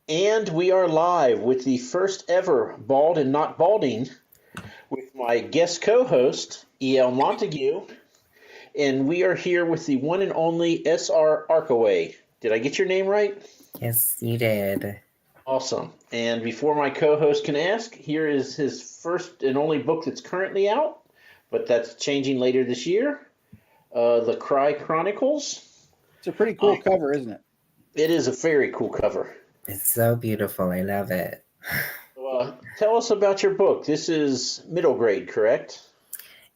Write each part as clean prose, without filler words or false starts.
And we are live with the first ever Bald and Not Balding with my guest co host, E.L. Montague. And we are here with the one and only S R Arrkewey. Did I get your name right? Yes, you did. Awesome. And before my co host can ask, here is his first and only book that's currently out, but that's changing later this year, The Cry Chronicles. It's a pretty cool cover, isn't it? It is a very cool cover. It's so beautiful. I love it. Tell us about your book. This is middle grade, correct?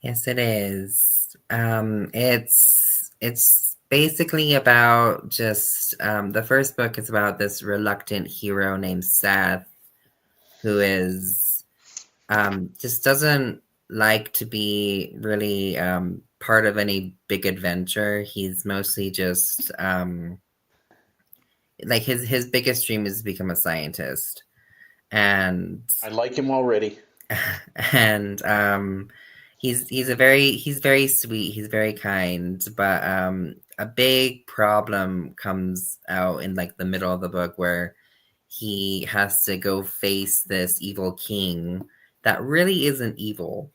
Yes, it is. It's basically about just the first book is about this reluctant hero named Seth, who is just doesn't like to be really part of any big adventure. He's mostly just like his biggest dream is to become a scientist, and I like him already. and he's very sweet, he's very kind, but a big problem comes out in like the middle of the book where he has to go face this evil king that really isn't evil,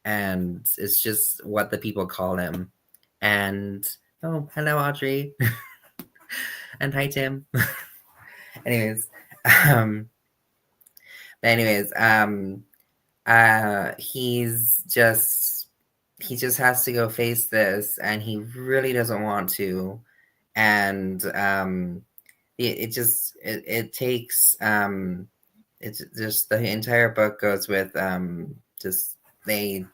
and it's just what the people call him. And oh, hello Audrey. And hi Tim. anyways um anyways he just has to go face this, and he really doesn't want to. And it takes it's just the entire book goes with just they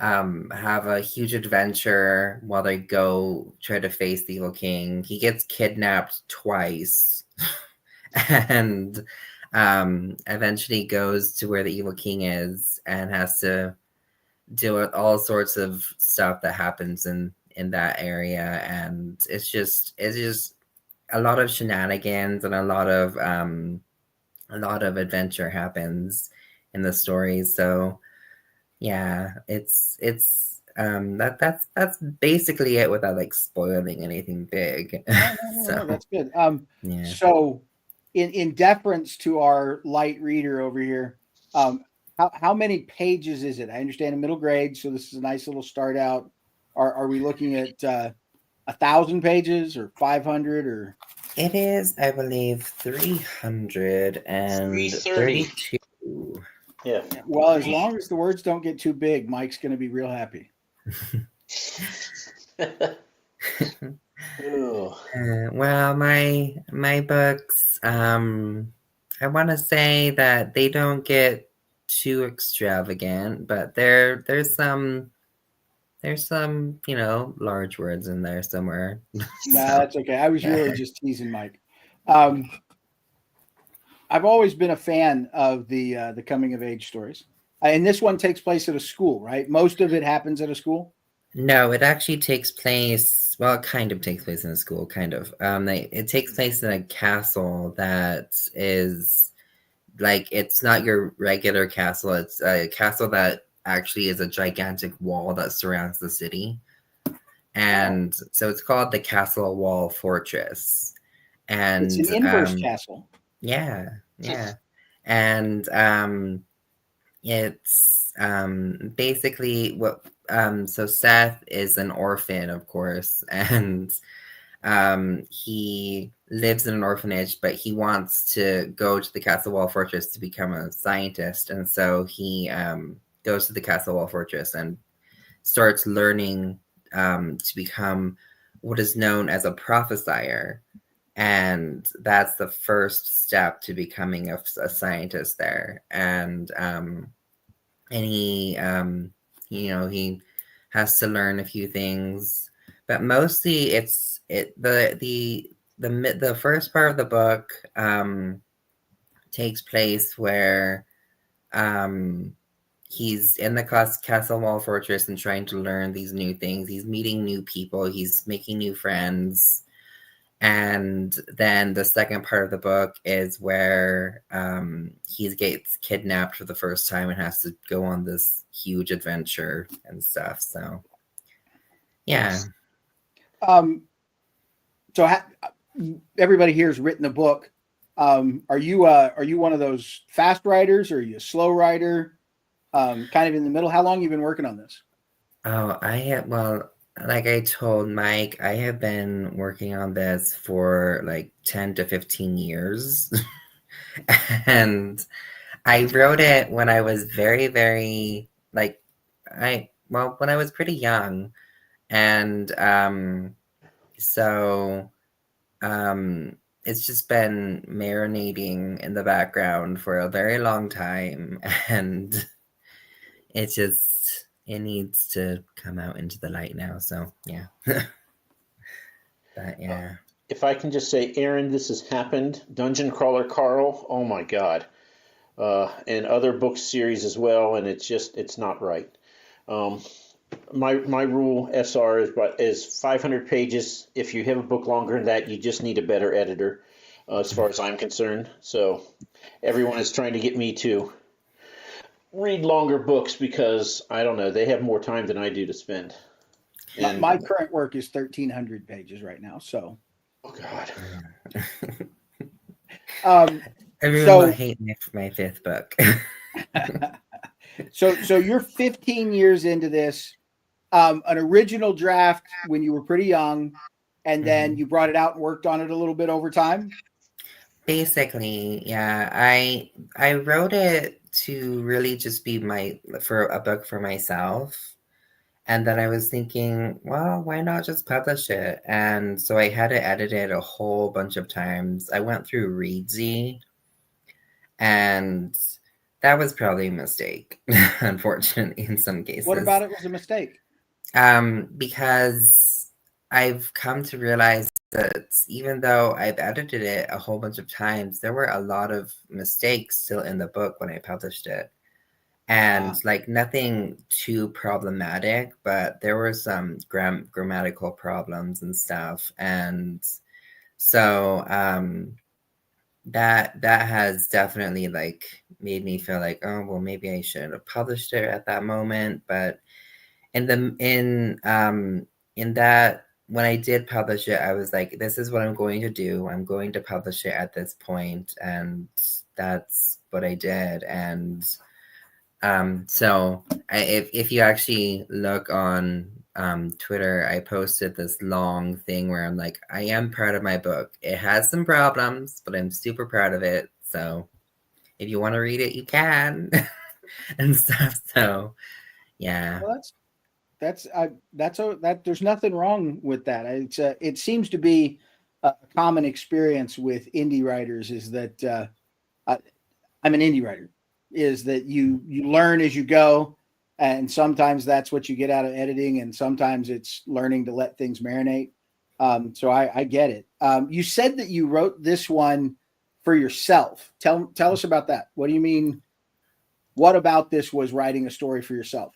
have a huge adventure while they go try to face the evil king. He gets kidnapped twice and eventually goes to where the evil king is and has to deal with all sorts of stuff that happens in that area. And it's just a lot of shenanigans, and a lot of adventure happens in the story. So yeah, it's that's basically it without like spoiling anything big. No, that's good. Yeah. So in deference to our light reader over here, how many pages is it? I understand in middle grade, so this is a nice little start out. Are we looking at 1,000 pages or 500 or? It is, I believe, 332. Yeah. Well, as long as the words don't get too big, Mike's going to be real happy. Well, my books, I want to say that they don't get too extravagant, but there's some large words in there somewhere. No, that's okay. I was really just teasing Mike. I've always been a fan of the coming of age stories, and this one takes place at a school, right? Most of it happens at a school. No, it actually takes place. Well, it kind of takes place in a school, kind of. It takes place in a castle that is like, it's not your regular castle. It's a castle that actually is a gigantic wall that surrounds the city, and so it's called the Castle Wall Fortress. And it's an inverse castle. Yeah, and it's basically what. So Seth is an orphan, of course, and he lives in an orphanage, but he wants to go to the Castle Wall Fortress to become a scientist. And so he goes to the Castle Wall Fortress and starts learning to become what is known as a prophesier. And that's the first step to becoming a scientist there. And he he has to learn a few things, but mostly the first part of the book takes place where he's in the Castle Wall Fortress and trying to learn these new things. He's meeting new people. He's making new friends. And then the second part of the book is where he gets kidnapped for the first time and has to go on this huge adventure and stuff. So, yeah. So everybody here has written a book. Are you one of those fast writers, or are you a slow writer? Kind of in the middle. How long have you been working on this? Oh, well, like I told Mike, I have been working on this for like 10 to 15 years. And I wrote it when I was very, very like when I was pretty young. And so it's just been marinating in the background for a very long time, and it needs to come out into the light now. So yeah. But yeah. If I can just say, Aaron, this has happened. Dungeon Crawler Carl, oh my God. And other book series as well, and it's not right. My rule, SR, is 500 pages. If you have a book longer than that, you just need a better editor, as far as I'm concerned. So everyone is trying to get me to read longer books because, I don't know, they have more time than I do to spend. And My current work is 1,300 pages right now. So, oh God. Everyone will hate me for my fifth book. So you're 15 years into this. An original draft when you were pretty young, and then you brought it out and worked on it a little bit over time. Basically, yeah. I wrote it to really just be for a book for myself. And then I was thinking, well, why not just publish it? And so I had to edit it a whole bunch of times. I went through Reedsy, and that was probably a mistake, unfortunately, in some cases. What about it was a mistake? Because I've come to realize that even though I've edited it a whole bunch of times, there were a lot of mistakes still in the book when I published it. And like nothing too problematic, but there were some grammatical problems and stuff. And so that has definitely like made me feel like, oh well, maybe I shouldn't have published it at that moment. But in that, when I did publish it, I was like, this is what I'm going to do. I'm going to publish it at this point, and that's what I did. And so if you actually look on Twitter, I posted this long thing where I'm like, I am proud of my book. It has some problems, but I'm super proud of it. So if you want to read it, you can. And stuff. So yeah. Well, there's nothing wrong with that. It seems to be a common experience with indie writers is that I'm an indie writer, is that you learn as you go, and sometimes that's what you get out of editing, and sometimes it's learning to let things marinate. So I get it. You said that you wrote this one for yourself. Tell us about that. What do you mean? What about this was writing a story for yourself?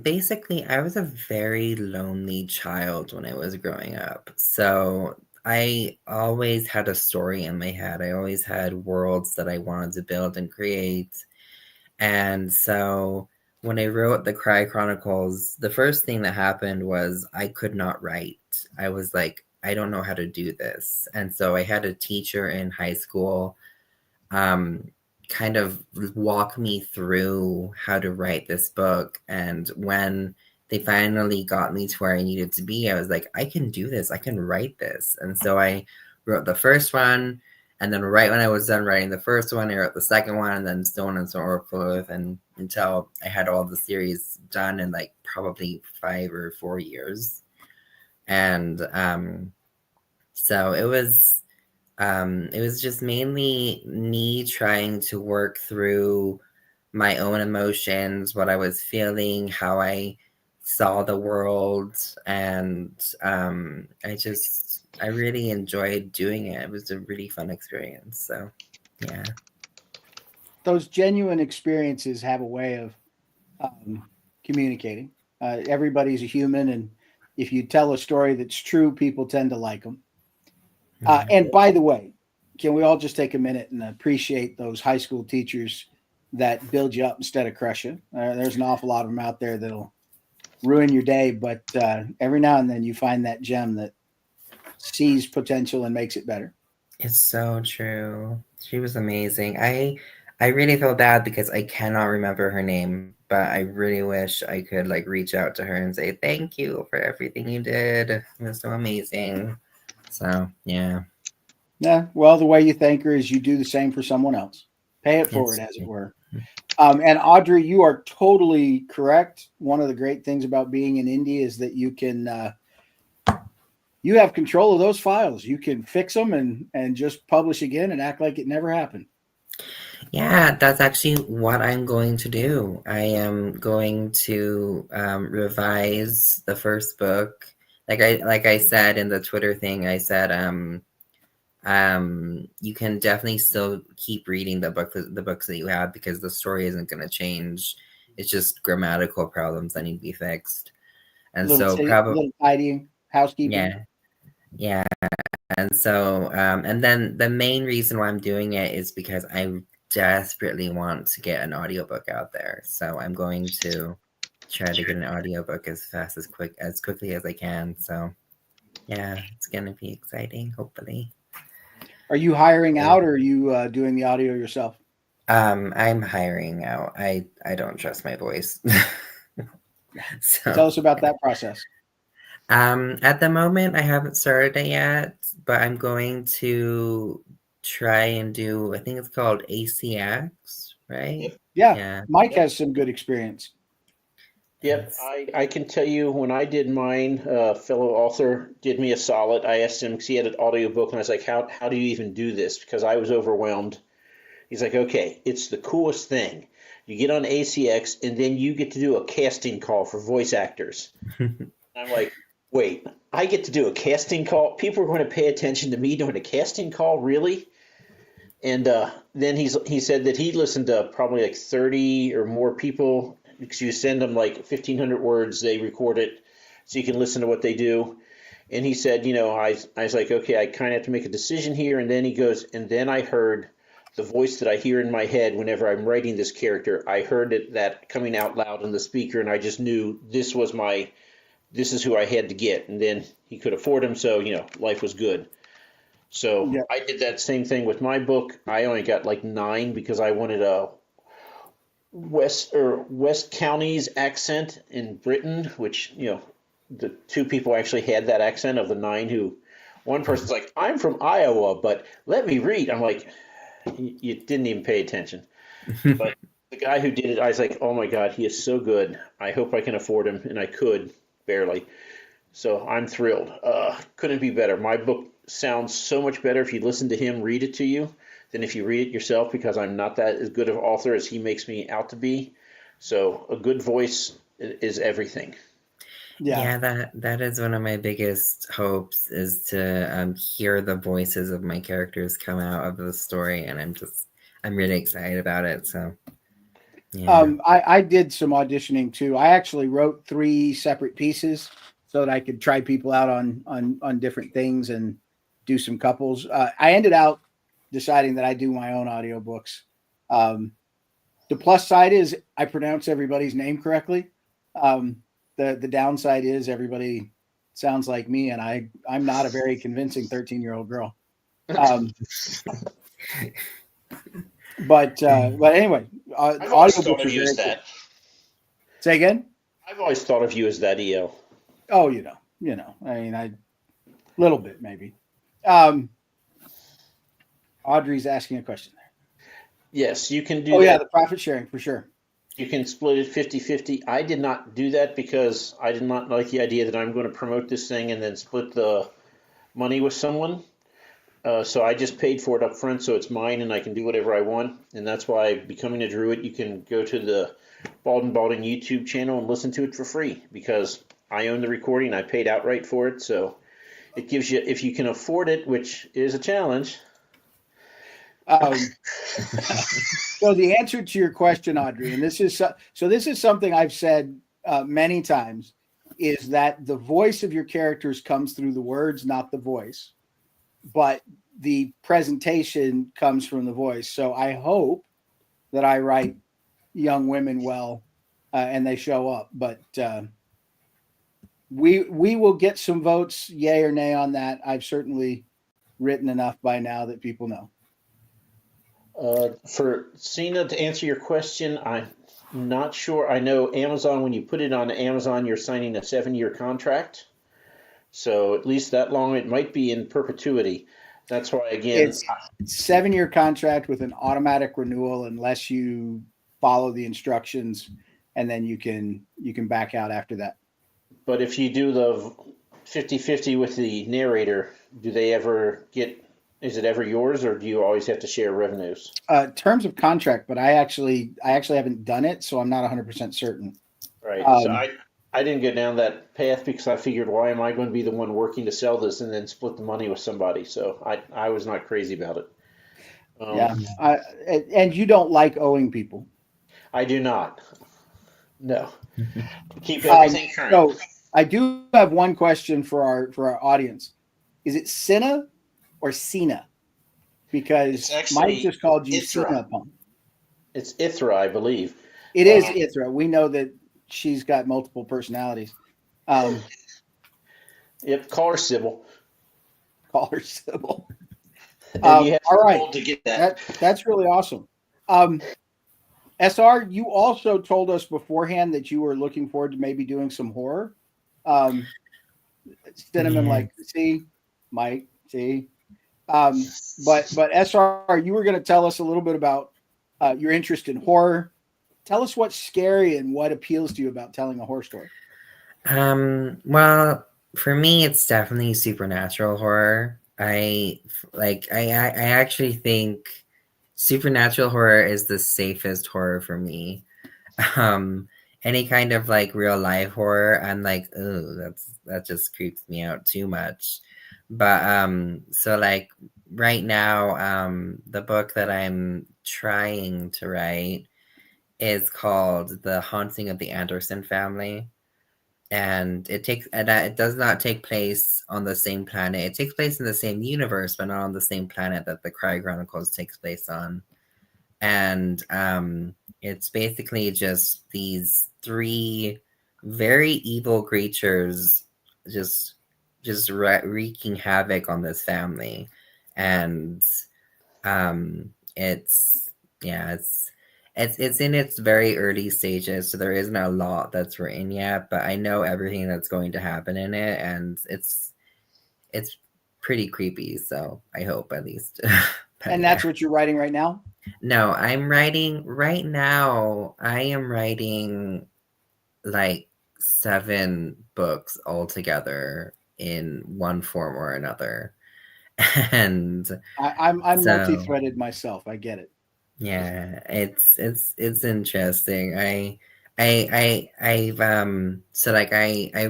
Basically, I was a very lonely child when I was growing up. So I always had a story in my head. I always had worlds that I wanted to build and create. And so when I wrote the Cry Chronicles, the first thing that happened was I could not write. I was like, I don't know how to do this. And so I had a teacher in high school kind of walk me through how to write this book. And when they finally got me to where I needed to be, I was like, I can do this. I can write this. And so I wrote the first one. And then right when I was done writing the first one, I wrote the second one, and then so on and so forth. And until I had all the series done in like probably 5 or 4 years. And so it was just mainly me trying to work through my own emotions, what I was feeling, how I saw the world, and I really enjoyed doing it. It was a really fun experience. So yeah. Those genuine experiences have a way of communicating. Everybody's a human, and if you tell a story that's true, people tend to like them. And by the way, can we all just take a minute and appreciate those high school teachers that build you up instead of crush you? There's an awful lot of them out there that'll ruin your day, but every now and then you find that gem that sees potential and makes it better. It's so true. She was amazing. I really feel bad because I cannot remember her name, but I really wish I could like reach out to her and say thank you for everything you did. It was so amazing. So yeah, Yeah. Well, the way you thank her is you do the same for someone else. Pay it forward, it's as it were. And Audrey, you are totally correct. One of the great things about being in indie is that you can you have control of those files. You can fix them and just publish again and act like it never happened. yeah. That's actually what I'm going to do. I am going to revise the first book. Like I said in the Twitter thing, I said you can definitely still keep reading the books that you have because the story isn't going to change. It's just grammatical problems that need to be fixed. And so probably Little tidying, housekeeping. yeah. And so and then the main reason why I'm doing it is because I desperately want to get an audiobook out there. So I'm going to try to get an audiobook as quickly as I can. So yeah, it's gonna be exciting, hopefully. Are you hiring out, or are you doing the audio yourself? I'm hiring out. I don't trust my voice. So Tell us about that process. at the moment I haven't started it yet, but I'm going to try and do, I think it's called ACX, right? Yeah. Yeah. Mike has some good experience. Yep, I can tell you when I did mine, fellow author did me a solid. I asked him because he had an audiobook, and I was like, how do you even do this? Because I was overwhelmed. He's like, okay, it's the coolest thing. You get on ACX, and then you get to do a casting call for voice actors. I'm like, wait, I get to do a casting call? People are going to pay attention to me doing a casting call? Really? And then he said that he listened to probably like 30 or more people because you send them like 1,500 words, they record it so you can listen to what they do. And he said, I was like, okay, I kind of have to make a decision here. And then he goes, and then I heard the voice that I hear in my head whenever I'm writing this character. I heard that coming out loud on the speaker, and I just knew this is who I had to get. And then he could afford him, so life was good. So Yeah. I did that same thing with my book. I only got like 9 because I wanted a West Counties accent in Britain, which the 2 people actually had that accent of the 9. Who one person's like, I'm from Iowa, but let me read. I'm like, you didn't even pay attention. But the guy who did it, I was like, oh my God, he is so good. I hope I can afford him, and I could barely. So I'm thrilled. Couldn't be better. My book sounds so much better if you listen to him read it to you than if you read it yourself, because I'm not that as good of an author as he makes me out to be. So a good voice is everything. Yeah, that is one of my biggest hopes, is to hear the voices of my characters come out of the story, and I'm really excited about it. So yeah. I did some auditioning too. I actually wrote 3 separate pieces so that I could try people out on different things and do some couples. I ended out deciding that I do my own audiobooks. The plus side is I pronounce everybody's name correctly. The downside is everybody sounds like me, and I'm not a very convincing 13-year-old girl. But anyway, I've always thought audiobooks of are you very as cool. that. Say again? I've always thought of you as that, EL. Oh, I mean, little bit maybe. Audrey's asking a question there. Yes, you can do Oh that. yeah, the profit sharing for sure. You can split it 50-50. I did not do that because I did not like the idea that I'm going to promote this thing and then split the money with someone. So I just paid for it up front, so it's mine and I can do whatever I want. And that's why, becoming a Druid, you can go to the Bald&Balding YouTube channel and listen to it for free, because I own the recording. I paid outright for it, so it gives you, if you can afford it, which is a challenge. So the answer to your question, Audrey, and this is something I've said many times, is that the voice of your characters comes through the words, not the voice, but the presentation comes from the voice. So I hope that I write young women well, and they show up. But we will get some votes, yay or nay, on that. I've certainly written enough by now that people know? For Cena, to answer your question, I'm not sure. I know Amazon, when you put it on Amazon, you're signing a 7-year contract. So at least that long, it might be in perpetuity. That's why, again, It's 7-year contract with an automatic renewal unless you follow the instructions, and then you can back out after that. but if you do the 50-50 with the narrator, do they ever get, is it ever yours, or do you always have to share revenues? Terms of contract, but I actually haven't done it, so I'm not 100% certain. Right. So I didn't go down that path because I figured, why am I going to be the one working to sell this and then split the money with somebody? So I was not crazy about it. Yeah. And you don't like owing people. I do not. No. Keep everything current. So I do have one question for our audience. Is it Cinna or Cena? Because Mike just called you Cena Pump. It's Ithra, I believe. It is Ithra. We know that she's got multiple personalities. Yep, call her Sybil. Call her Sybil. You have all right. to get that. That's really awesome. SR, you also told us beforehand that you were looking forward to maybe doing some horror. Cinnamon, like, see, Mike, see. But SR, you were going to tell us a little bit about your interest in horror. Tell us what's scary and what appeals to you about telling a horror story. Well, for me, it's definitely supernatural horror. I actually think supernatural horror is the safest horror for me. Any kind of like real life horror, I'm like, oh, that just creeps me out too much. But so like right now, the book that I'm trying to write is called The Haunting of the Anderson Family. And it does not take place on the same planet. It takes place in the same universe, but not on the same planet that the Cry Chronicles takes place on. And it's basically just these 3 very evil creatures just wreaking havoc on this family. And it's in its very early stages, so there isn't a lot that's written yet, but I know everything that's going to happen in it, and it's pretty creepy, so I hope at least. And that's what you're writing right now? No, I'm writing right now. I am writing like 7 books altogether in one form or another. And I'm multi-threaded myself. I get it. Yeah, it's interesting. I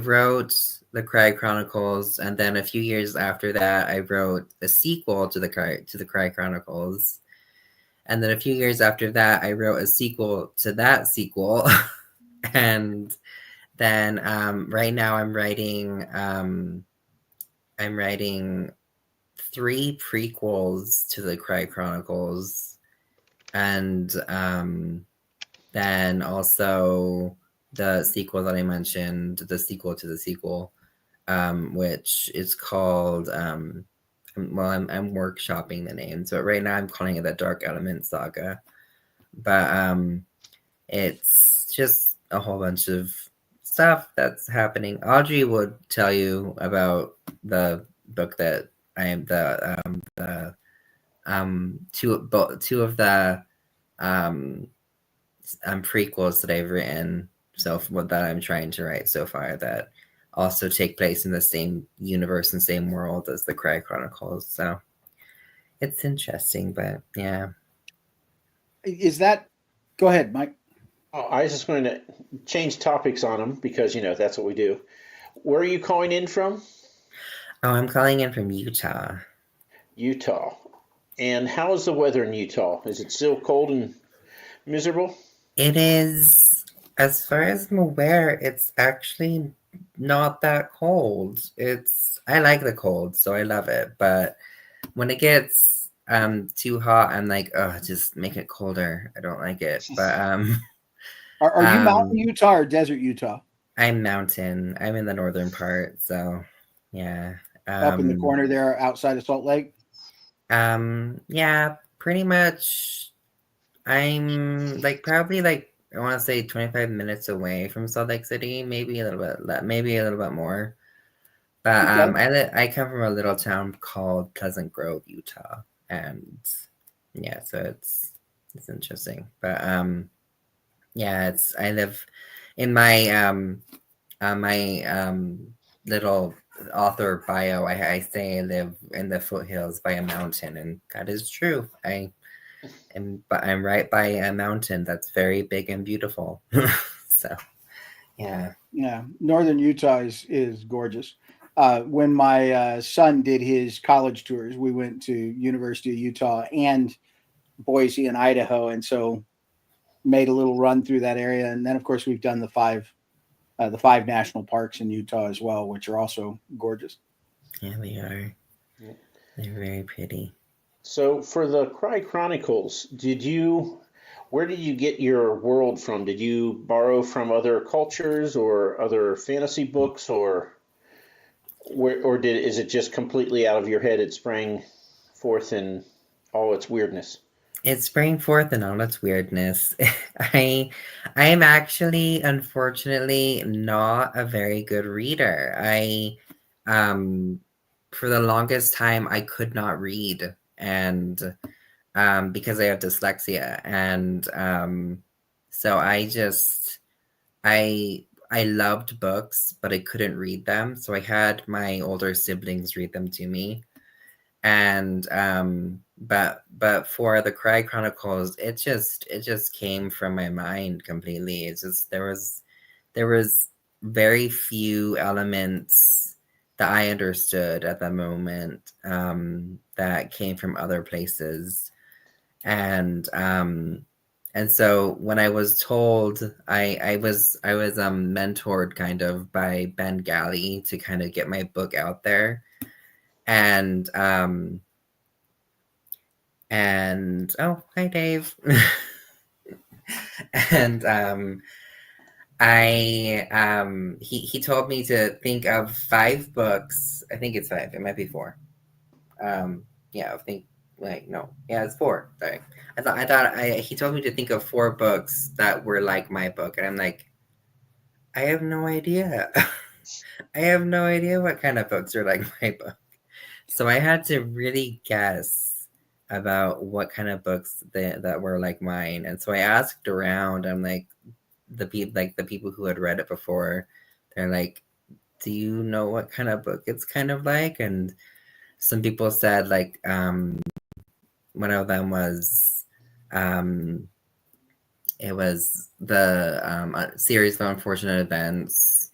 wrote the Cry Chronicles, and then a few years after that, I wrote a sequel to the Cry Chronicles, and then a few years after that, I wrote a sequel to that sequel, and then right now I'm writing 3 prequels to the Cry Chronicles. And then also the sequel that I mentioned, the sequel to the sequel, which is called, I'm workshopping the names, but right now I'm calling it the Dark Element Saga. But it's just a whole bunch of stuff that's happening. Audrey would tell you about the book that I am two of the prequels that I've written, so that I'm trying to write so far, that also take place in the same universe and same world as the Cry Chronicles. So it's interesting, but yeah. Is that? Go ahead, Mike. Oh, I was just going to change topics on them because that's what we do. Where are you calling in from? Oh, I'm calling in from Utah. Utah. And how is the weather in Utah? Is it still cold and miserable? It is, as far as I'm aware, it's actually not that cold. I like the cold, so I love it. But when it gets too hot, I'm like, oh, just make it colder. I don't like it. But are you mountain Utah or desert Utah? I'm mountain. I'm in the northern part, so yeah. Up in the corner there outside of Salt Lake? Yeah, pretty much. I'm like probably like I want to say 25 minutes away from Salt Lake City, maybe a little bit, maybe a little bit more. But Okay. I come from a little town called Pleasant Grove, Utah, and yeah, so it's interesting. But yeah, it's I live in my little author bio. I say I live in the foothills by a mountain, and that is true. But I'm right by a mountain that's very big and beautiful. So yeah. Yeah, northern Utah is gorgeous. When my son did his college tours, we went to University of Utah and Boise and Idaho, and so made a little run through that area. And then, of course, we've done the five national parks in Utah as well, which are also gorgeous. Yeah, they are. They're very pretty. So for the Cry Chronicles, where did you get your world from? Did you borrow from other cultures or other fantasy books, or is it just completely out of your head? It sprang forth in all its weirdness. It sprang forth in all its weirdness. I I am actually unfortunately not a very good reader. I um for the longest time I could not read, and because I have dyslexia, and so I loved books, but I couldn't read them. So I had my older siblings read them to me, and but for the Cry Chronicles, it just came from my mind completely. It's just there was very few elements that I understood at the moment, that came from other places, and so when I was told, I was mentored kind of by Ben Galley to kind of get my book out there, and oh, hi Dave. And he told me to think of 5 books. I think it's 5. It might be 4. Yeah, I think like no, yeah, it's 4. Sorry, he told me to think of 4 books that were like my book, and I'm like, I have no idea. I have no idea what kind of books are like my book. So I had to really guess about what kind of books that were like mine, and so I asked around. I'm like, the people who had read it before, they're like, do you know what kind of book it's kind of like? And some people said like one of them was it was the series of unfortunate events,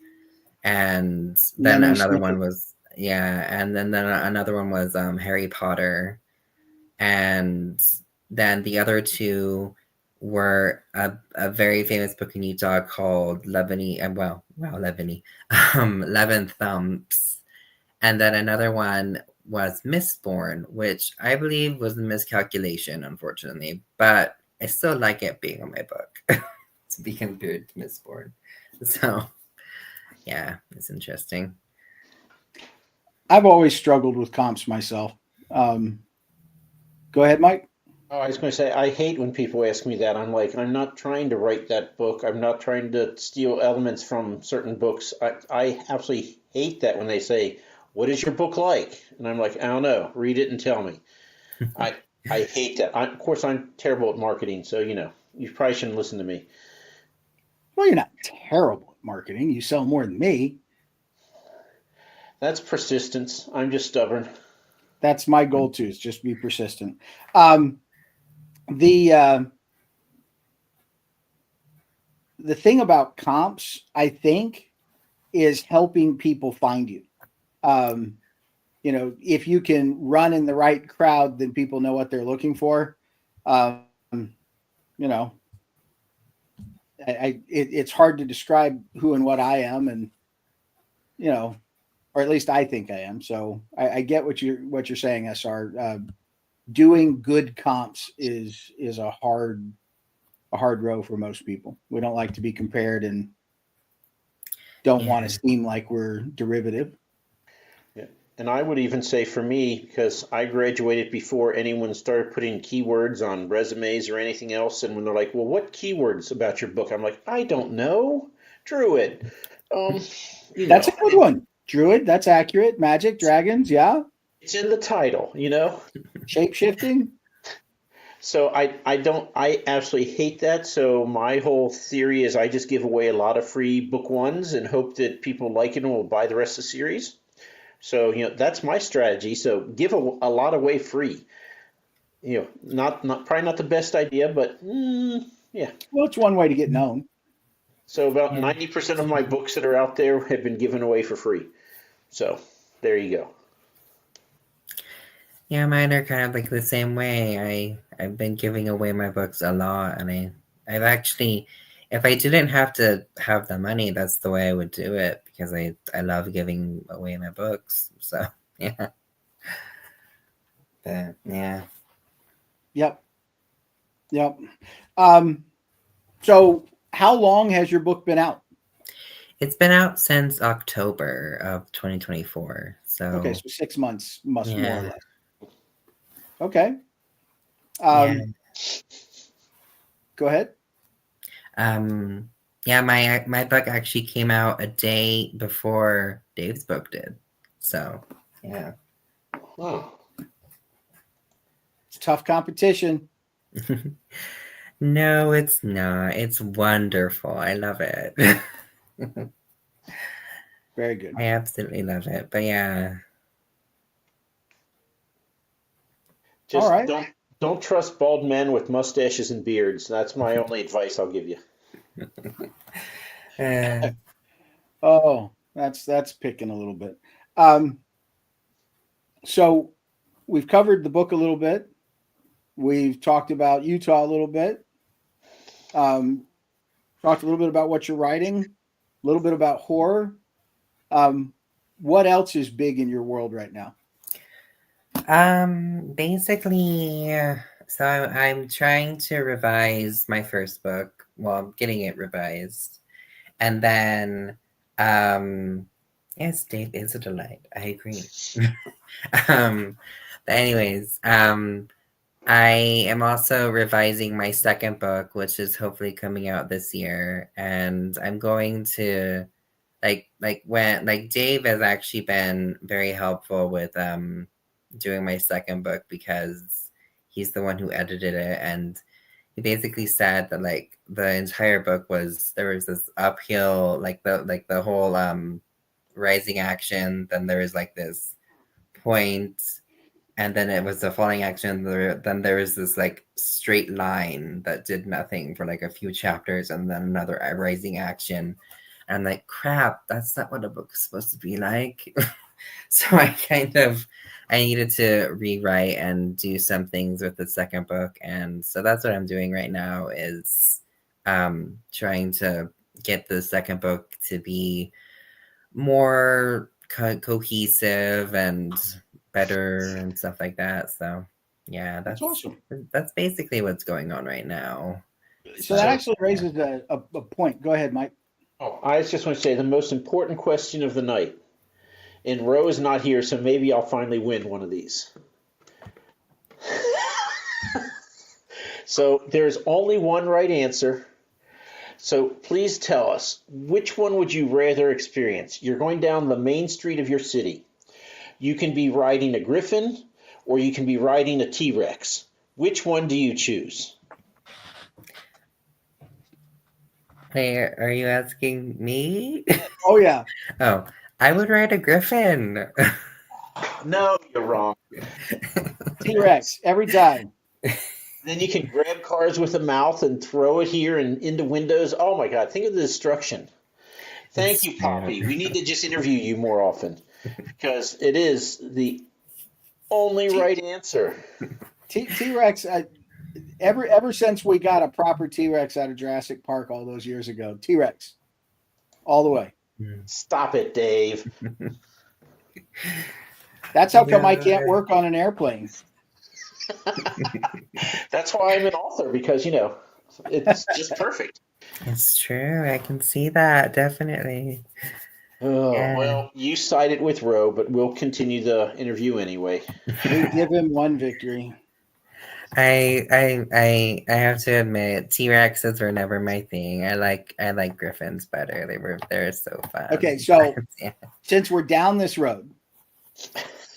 and then Lemony another Snicket. one was and then another one was Harry Potter, and then the other 2 were a very famous book in Utah called Levany, Levany, Levin Thumps, and then another one was Mistborn, which I believe was a miscalculation, unfortunately, but I still like it being on my book to be compared to Mistborn. So yeah, it's interesting. I've always struggled with comps myself. Go ahead, Mike. Oh, I was going to say, I hate when people ask me that. I'm like, I'm not trying to write that book. I'm not trying to steal elements from certain books. I absolutely hate that when they say, "What is your book like?" And I'm like, I don't know. Read it and tell me. I I hate that. Of course, I'm terrible at marketing, so you probably shouldn't listen to me. Well, you're not terrible at marketing. You sell more than me. That's persistence. I'm just stubborn. That's my goal too. Is just be persistent. Um, the the thing about comps, I think, is helping people find you. Um, if you can run in the right crowd, then people know what they're looking for. Um, you know, it's hard to describe who and what I am, and you know, or at least I think I am. So I get what you're saying, SR. Doing good comps is a hard row for most people. We don't like to be compared and don't want Yeah. to seem like we're derivative. Yeah. And I would even say for me, because I graduated before anyone started putting keywords on resumes or anything else, and when they're like, "Well, what keywords about your book?" I'm like, "I don't know, Druid." Um, That's a good one. Druid, that's accurate. Magic, dragons, yeah. It's in the title, Shape shifting. So I absolutely hate that. So my whole theory is I just give away a lot of free book ones and hope that people like it and will buy the rest of the series. So, that's my strategy. So give a lot away free. Not probably not the best idea, but yeah. Well, it's one way to get known. So about 90% of my books that are out there have been given away for free. So there you go. Yeah, mine are kind of like the same way. I've been giving away my books a lot, and I've actually, if I didn't have to have the money, that's the way I would do it, because I love giving away my books. So yeah, but yeah. Yep. So how long has your book been out? It's been out since October of 2024. So okay, so 6 months, more or yeah. less. Okay. Go ahead. Yeah, my book actually came out a day before Dave's book did. So yeah. Wow. It's tough competition. No, it's not. It's wonderful. I love it. Very good. I absolutely love it. But yeah. Just All right. don't trust bald men with mustaches and beards. That's my only advice I'll give you. Oh, that's picking a little bit. So we've covered the book a little bit. We've talked about Utah a little bit. Talked a little bit about what you're writing, a little bit about horror. What else is big in your world right now? Basically, so I'm trying to revise my first book. Well, I'm getting it revised. And then, yes, Dave is a delight. I agree. But anyways, I am also revising my second book, which is hopefully coming out this year. And I'm going to like Dave has actually been very helpful with doing my second book, because he's the one who edited it, and he basically said that like the entire book there was this uphill, like the whole rising action, then there was like this point, and then it was the falling action, then there was this like straight line that did nothing for like a few chapters, and then another rising action. And I'm like, crap, that's not what a book is supposed to be like. So I needed to rewrite and do some things with the second book. And so that's what I'm doing right now, is trying to get the second book to be more cohesive and better and stuff like that. So yeah, that's awesome. That's basically what's going on right now. So that actually raises a point. Go ahead, Mike. Oh, I just want to say the most important question of the night. And Ro is not here, so maybe I'll finally win one of these. So there's only one right answer. So please tell us, which one would you rather experience? You're going down the main street of your city. You can be riding a griffin, or you can be riding a T-Rex. Which one do you choose? Hey, are you asking me? Oh, yeah. Oh, I would ride a griffin. No, you're wrong. T-Rex, every time. Then you can grab cars with a mouth and throw it here and into windows. Oh, my God. Think of the destruction. Thank you, Poppy. We need to just interview you more often, because it is the only right answer. T-Rex, ever since we got a proper T-Rex out of Jurassic Park all those years ago, T-Rex, all the way. Stop it, Dave. That's how come I can't work on an airplane. That's why I'm an author, because, it's just perfect. It's true. I can see that, definitely. Oh, Yeah. well, you sided with Roe, but we'll continue the interview anyway. We give him one victory. I have to admit, T-Rexes were never my thing. I like Griffins better. They're so fun. Okay, so Yeah. since we're down this road,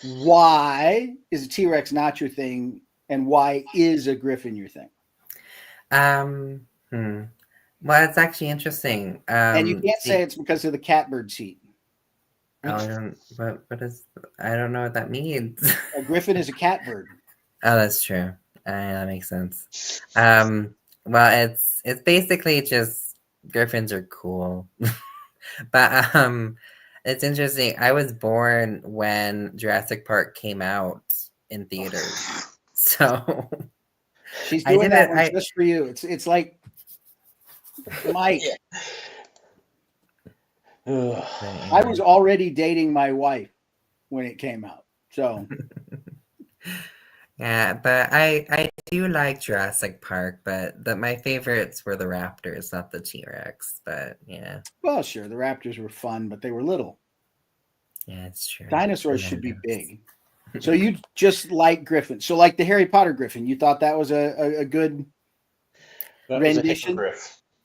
why is a T-Rex not your thing, and why is a Griffin your thing? Well, it's actually interesting. And you can't say it's because of the catbird seat. Oh, I don't. What is? I don't know what that means. A Griffin is a catbird. Oh, that's true. That makes sense. Well, it's basically just Griffins are cool, but it's interesting. I was born when Jurassic Park came out in theaters, so She's I doing that didn't. one just for you. It's like Mike. I was already dating my wife when it came out, so. Yeah, but I do like Jurassic Park, but my favorites were the raptors, not the T-Rex. But yeah, Well, sure, the raptors were fun, but they were little. yeah, it's true. Dinosaurs should be big. So you just like Griffin. So like the Harry Potter Griffin, you thought that was a good rendition?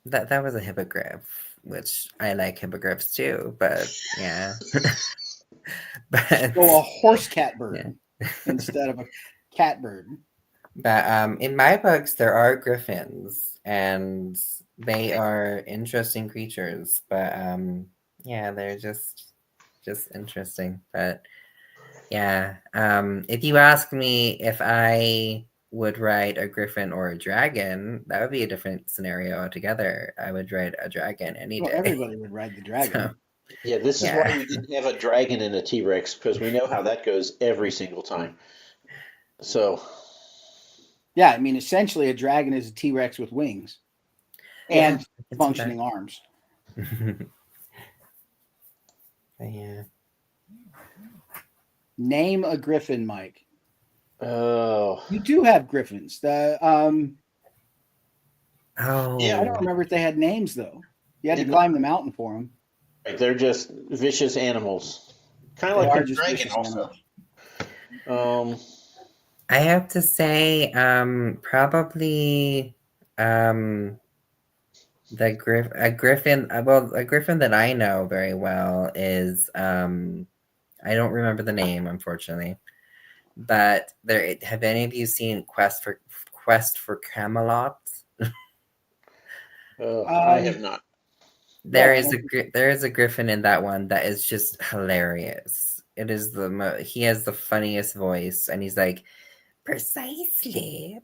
That was a hippogriff, which I like hippogriffs too. But yeah, but So a horse catbird instead of a catbird. But in my books, there are griffins, and they are interesting creatures. But yeah, they're just interesting. But yeah, if you ask me if I would ride a griffin or a dragon, that would be a different scenario altogether. I would ride a dragon any day. Everybody would ride the dragon. So, Yeah, this is why we didn't have a dragon and a T-Rex, because we know how that goes every single time. So, yeah, I mean, essentially, a dragon is a T-Rex with wings and functioning arms. Yeah. Name a griffin, Mike. Oh, you do have griffins. The yeah, I don't remember if they had names though. You had to climb the mountain for them. Right, they're just vicious animals, kind of like the dragon also. I have to say, probably a griffin. Well, a griffin that I know very well is I don't remember the name, unfortunately. But have any of you seen Quest for Camelot? I have not. There is a griffin in that one that is just hilarious. It is he has the funniest voice, and he's like, precisely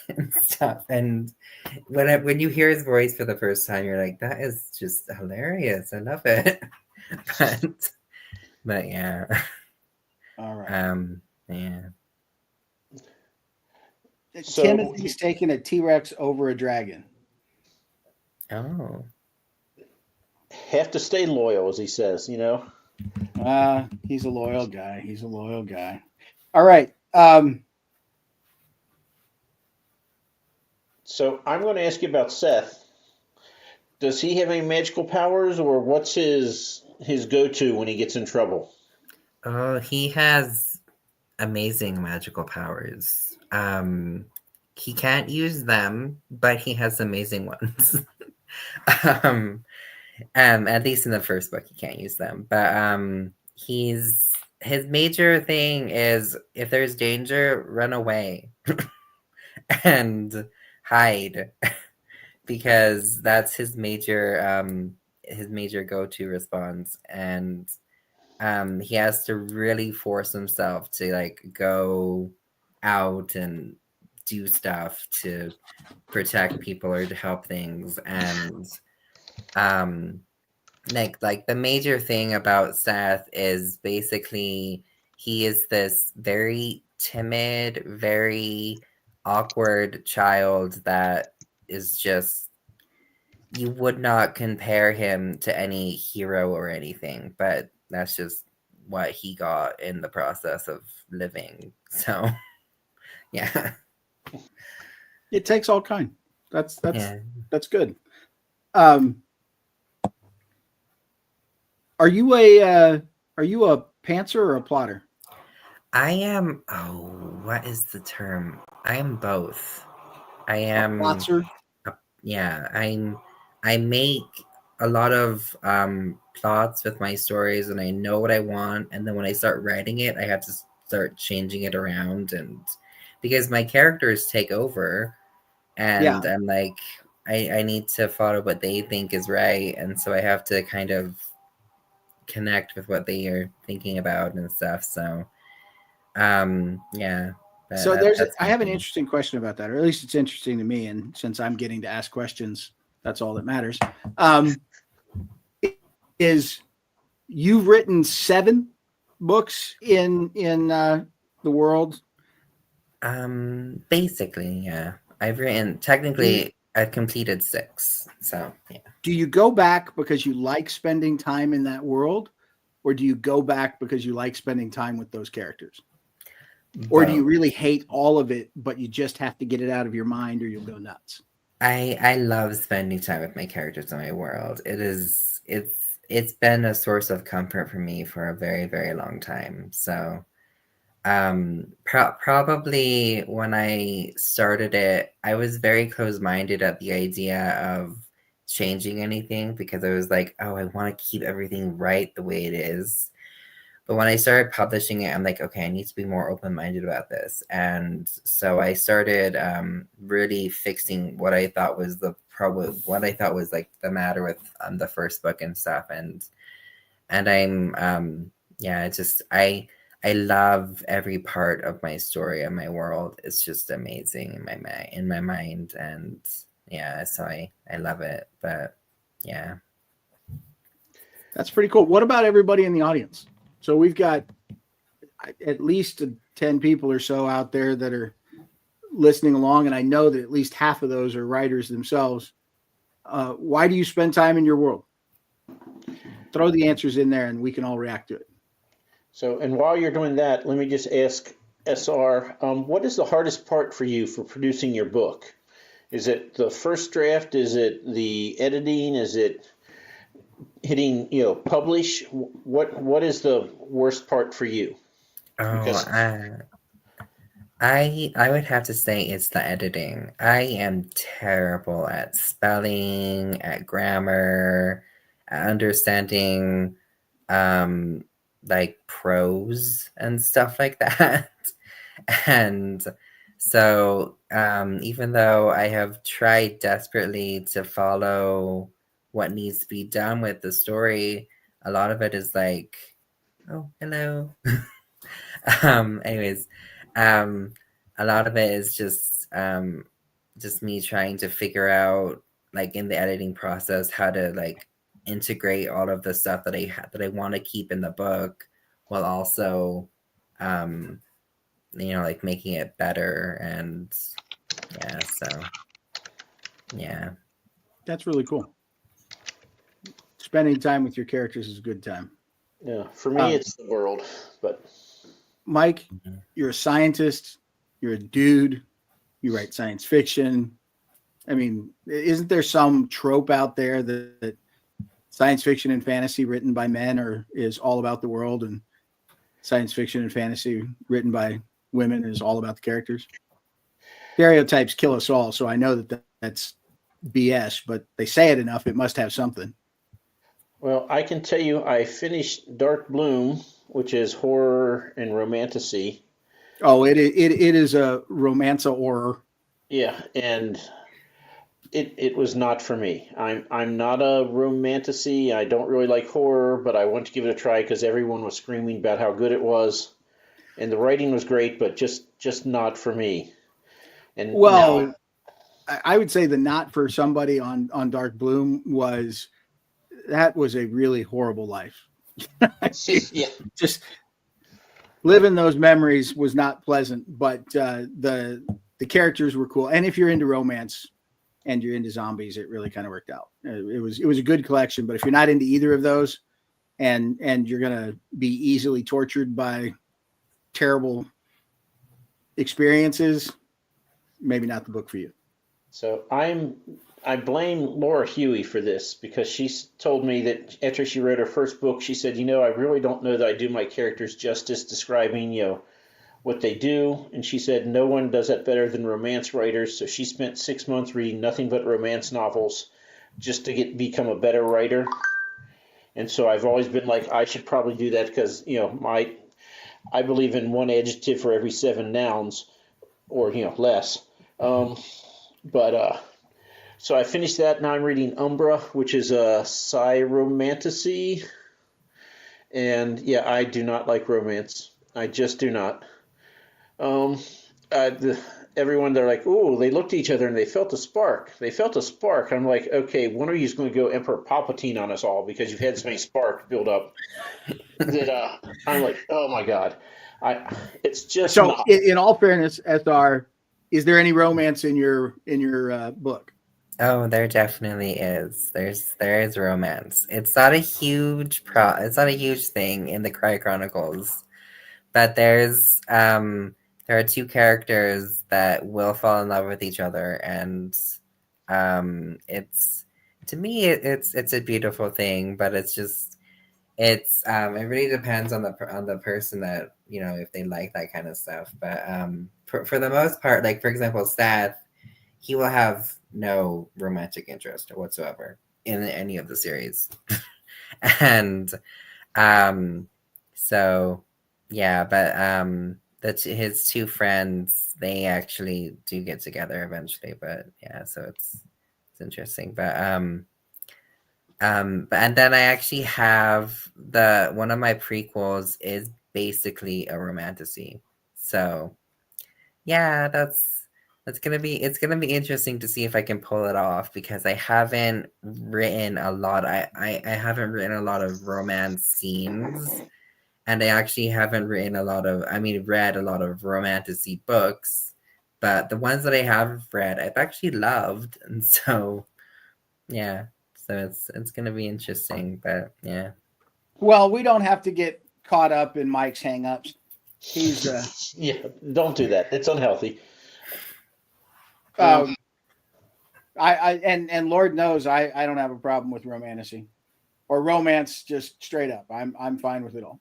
and stuff. And when you hear his voice for the first time, you're like, that is just hilarious. I love it. but yeah. All right. Yeah. So, Timothy's taking a T-Rex over a dragon. Oh. Have to stay loyal, as he says, you know. He's a loyal guy. All right. So I'm going to ask you about Seth. Does he have any magical powers, or what's his go-to when he gets in trouble? Oh, he has amazing magical powers. He can't use them, but he has amazing ones. At least in the first book, he can't use them. But his major thing is, if there's danger, run away and hide, because that's his major go-to response. And he has to really force himself to like go out and do stuff to protect people or to help things. And like the major thing about Seth is basically he is this very timid, very awkward child that is just, you would not compare him to any hero or anything, but that's just what he got in the process of living. So yeah, it takes all kind. That's good. Are you a pantser or a plotter? I am. Oh, what is the term? I am both. I am. Plotzer? Yeah, I make a lot of plots with my stories, and I know what I want. And then when I start writing it, I have to start changing it around, and because my characters take over, and Yeah. I'm like, I need to follow what they think is right, and so I have to kind of connect with what they are thinking about and stuff. So, yeah, So that's I my have an thing. interesting question about that, or at least it's interesting to me. And since I'm getting to ask questions, that's all that matters. Um, is you've written 7 books in the world? Basically, yeah. I've written Do you, technically I've completed 6. So yeah. do you go back because you like spending time in that world, or do you go back because you like spending time with those characters? Or do you Both. really hate all of it, but you just have to get it out of your mind or you'll go nuts? I love spending time with my characters in my world. It's been a source of comfort for me for a very, very long time. So probably when I started it, I was very close-minded at the idea of changing anything because I was like, oh, I want to keep everything right the way it is. But when I started publishing it, I'm like, okay, I need to be more open-minded about this. And so I started really fixing what I thought was what I thought was like the matter with the first book and stuff. And I'm yeah, it's just I love every part of my story and my world. It's just amazing in my mind, and yeah, so I love it. But yeah. That's pretty cool. What about everybody in the audience? So we've got at least 10 people or so out there that are listening along, and I know that at least half of those are writers themselves. Why do you spend time in your world? Throw the answers in there and we can all react to it. So, and while you're doing that, let me just ask SR, what is the hardest part for you for producing your book? Is it the first draft? Is it the editing? Is it hitting, publish? What is the worst part for you? Oh, Because I would have to say it's the editing. I am terrible at spelling, at grammar, at understanding like prose and stuff like that. And so even though I have tried desperately to follow what needs to be done with the story, a lot of it is like, oh, hello. Anyways, um, a lot of it is just me trying to figure out, like in the editing process, how to like integrate all of the stuff that I want to keep in the book, while also, like making it better. And yeah, so yeah. That's really cool. Spending time with your characters is a good time. yeah, for me, it's the world. But Mike, Mhm. you're a scientist, you're a dude, you write science fiction. I mean, isn't there some trope out there that science fiction and fantasy written by men is all about the world, and science fiction and fantasy written by women is all about the characters? Stereotypes kill us all, so I know that's BS, but they say it enough, it must have something. well, I can tell you, I finished Dark Bloom, which is horror and romantasy. Oh, it is a romanza horror. Yeah, and it was not for me. I'm not a romantasy. I don't really like horror, but I went to give it a try because everyone was screaming about how good it was, and the writing was great, but just not for me. And now, Well, I would say the not for somebody on Dark Bloom was that was a really horrible life. yeah, Just living those memories was not pleasant, but the characters were cool. And if you're into romance and you're into zombies, it really kind of worked out. It was a good collection. But if you're not into either of those, and you're gonna be easily tortured by terrible experiences, maybe not the book for you. so I blame Laura Huey for this because she told me that after she wrote her first book, she said, I really don't know that I do my characters justice describing, what they do. And she said no one does that better than romance writers. So she spent 6 months reading nothing but romance novels just to become a better writer. And so I've always been like, I should probably do that because, I believe in one adjective for every 7 nouns or, less. So I finished that. Now I'm reading Umbra, which is a sci-romantasy. And yeah, I do not like romance. I just do not. Everyone, they're like, "Ooh," they looked at each other and they felt a spark. They felt a spark. I'm like, okay, one of you is going to go Emperor Palpatine on us all because you've had so many sparks build up that I'm like, oh my god, it's just so. Not. In all fairness, SR, is there any romance in your book? Oh, there definitely is. There is romance. It's not a huge It's not a huge thing in the Cry Chronicles, but there are 2 characters that will fall in love with each other, and it's to me it's a beautiful thing. But it really depends on the person that if they like that kind of stuff. But for the most part, like for example, Seth, he will have no romantic interest whatsoever in any of the series. And so yeah, but his 2 friends, they actually do get together eventually. But yeah, so it's interesting. But and then I actually have one of my prequels is basically a romantasy. So yeah, it's gonna be interesting to see if I can pull it off, because I haven't written a lot. I haven't written a lot of romance scenes, and I actually haven't read a lot of romantasy books. But the ones that I have read, I've actually loved, and so yeah, so it's gonna be interesting. But yeah. Well, we don't have to get caught up in Mike's hang-ups. He's Yeah, don't do that. It's unhealthy. I Lord knows I don't have a problem with romantasy or romance, just straight up. I'm fine with it all.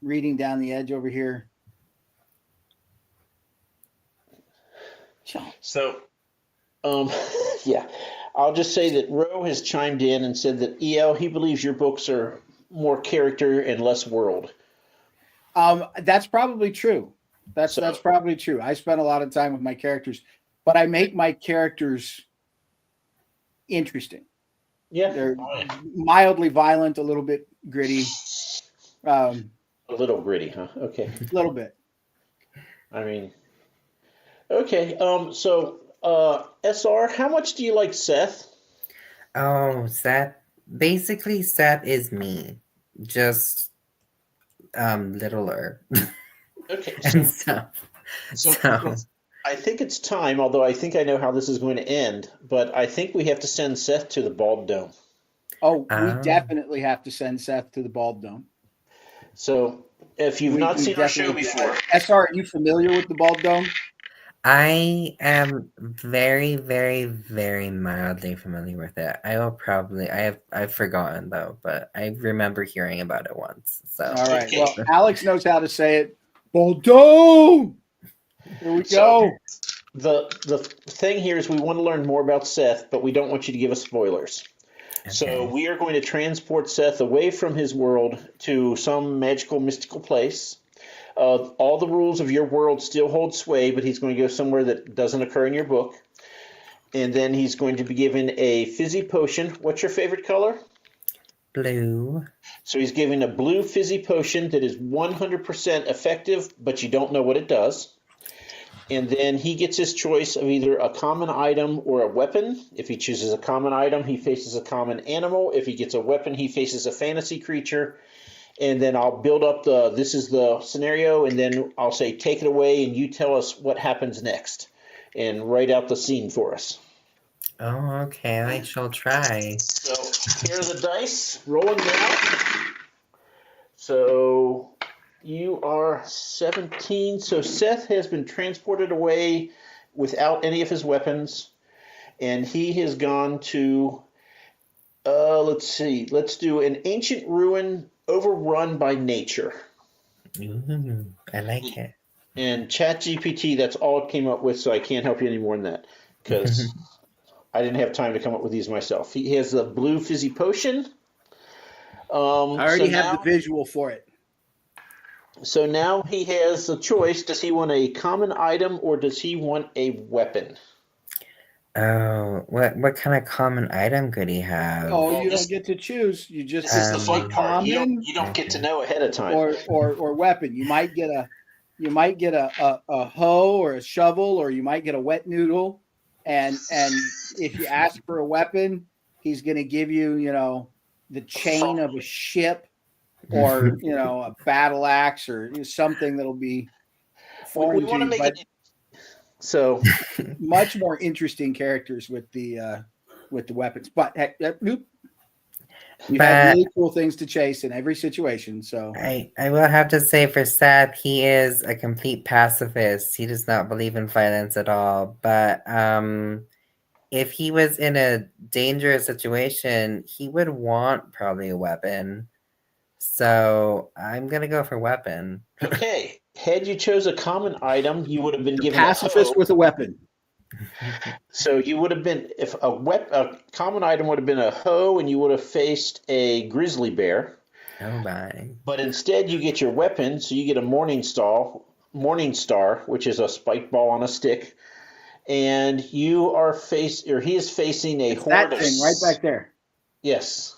Reading down the edge over here. So, yeah, I'll just say that Ro has chimed in and said that he believes your books are more character and less world. That's probably true. That's probably true. I spend a lot of time with my characters, but I make my characters interesting. Yeah, they're mildly violent, a little bit gritty. A little gritty, huh? Okay, a little bit. I mean, okay. So, SR, how much do you like Seth? Oh, Seth. Basically, Seth is me, just littler. Okay, and stuff. So I think it's time, although I think I know how this is going to end, but I think we have to send Seth to the Bald Dome. Oh, we definitely have to send Seth to the Bald Dome. So, if you've not seen our show before, SR, are you familiar with the Bald Dome? I am very, very, very mildly familiar with it. I've forgotten though, but I remember hearing about it once. So all right. Well, Alex knows how to say it. Bald Dome. Here we go. The thing here is we want to learn more about Seth, but we don't want you to give us spoilers. Okay. So we are going to transport Seth away from his world to some magical, mystical place. All the rules of your world still hold sway, but he's going to go somewhere that doesn't occur in your book. And then he's going to be given a fizzy potion. What's your favorite color? Blue. So he's given a blue fizzy potion that is 100% effective, but you don't know what it does. And then he gets his choice of either a common item or a weapon. If he chooses a common item, he faces a common animal. If he gets a weapon, he faces a fantasy creature. And then I'll build up this is the scenario, and then I'll say, take it away, and you tell us what happens next. And write out the scene for us. Oh, okay. I shall try. So here are the dice. Rolling now. So you are 17. So Seth has been transported away without any of his weapons, and he has gone to, let's see, let's do an ancient ruin overrun by nature. Ooh, I like it. And ChatGPT, that's all it came up with, so I can't help you any more than that, because I didn't have time to come up with these myself. He has the blue fizzy potion. I already have the visual for it. So now he has a choice. Does he want a common item or does he want a weapon? Oh, what kind of common item could he have? Oh, you don't get to choose. You just This is the fun part. common You don't get to know ahead of time. or weapon. You might get a hoe or a shovel, or you might get a wet noodle. And if you ask for a weapon, he's going to give you, the chain of a ship, or a battle axe, or something that'll be foreign. We want to make it so much more interesting characters with the weapons. But heck, you have really cool things to chase in every situation. So I will have to say, for Seth, he is a complete pacifist. He does not believe in violence at all. But if he was in a dangerous situation, he would want probably a weapon. So I'm gonna go for weapon. Okay. Had you chose a common item, you would have been given pacifist with a weapon. So you would have been, if a common item would have been a hoe, and you would have faced a grizzly bear. Oh my! But instead, you get your weapon, so you get a morning star, which is a spike ball on a stick, and he is facing a horde that thing right back there. Yes.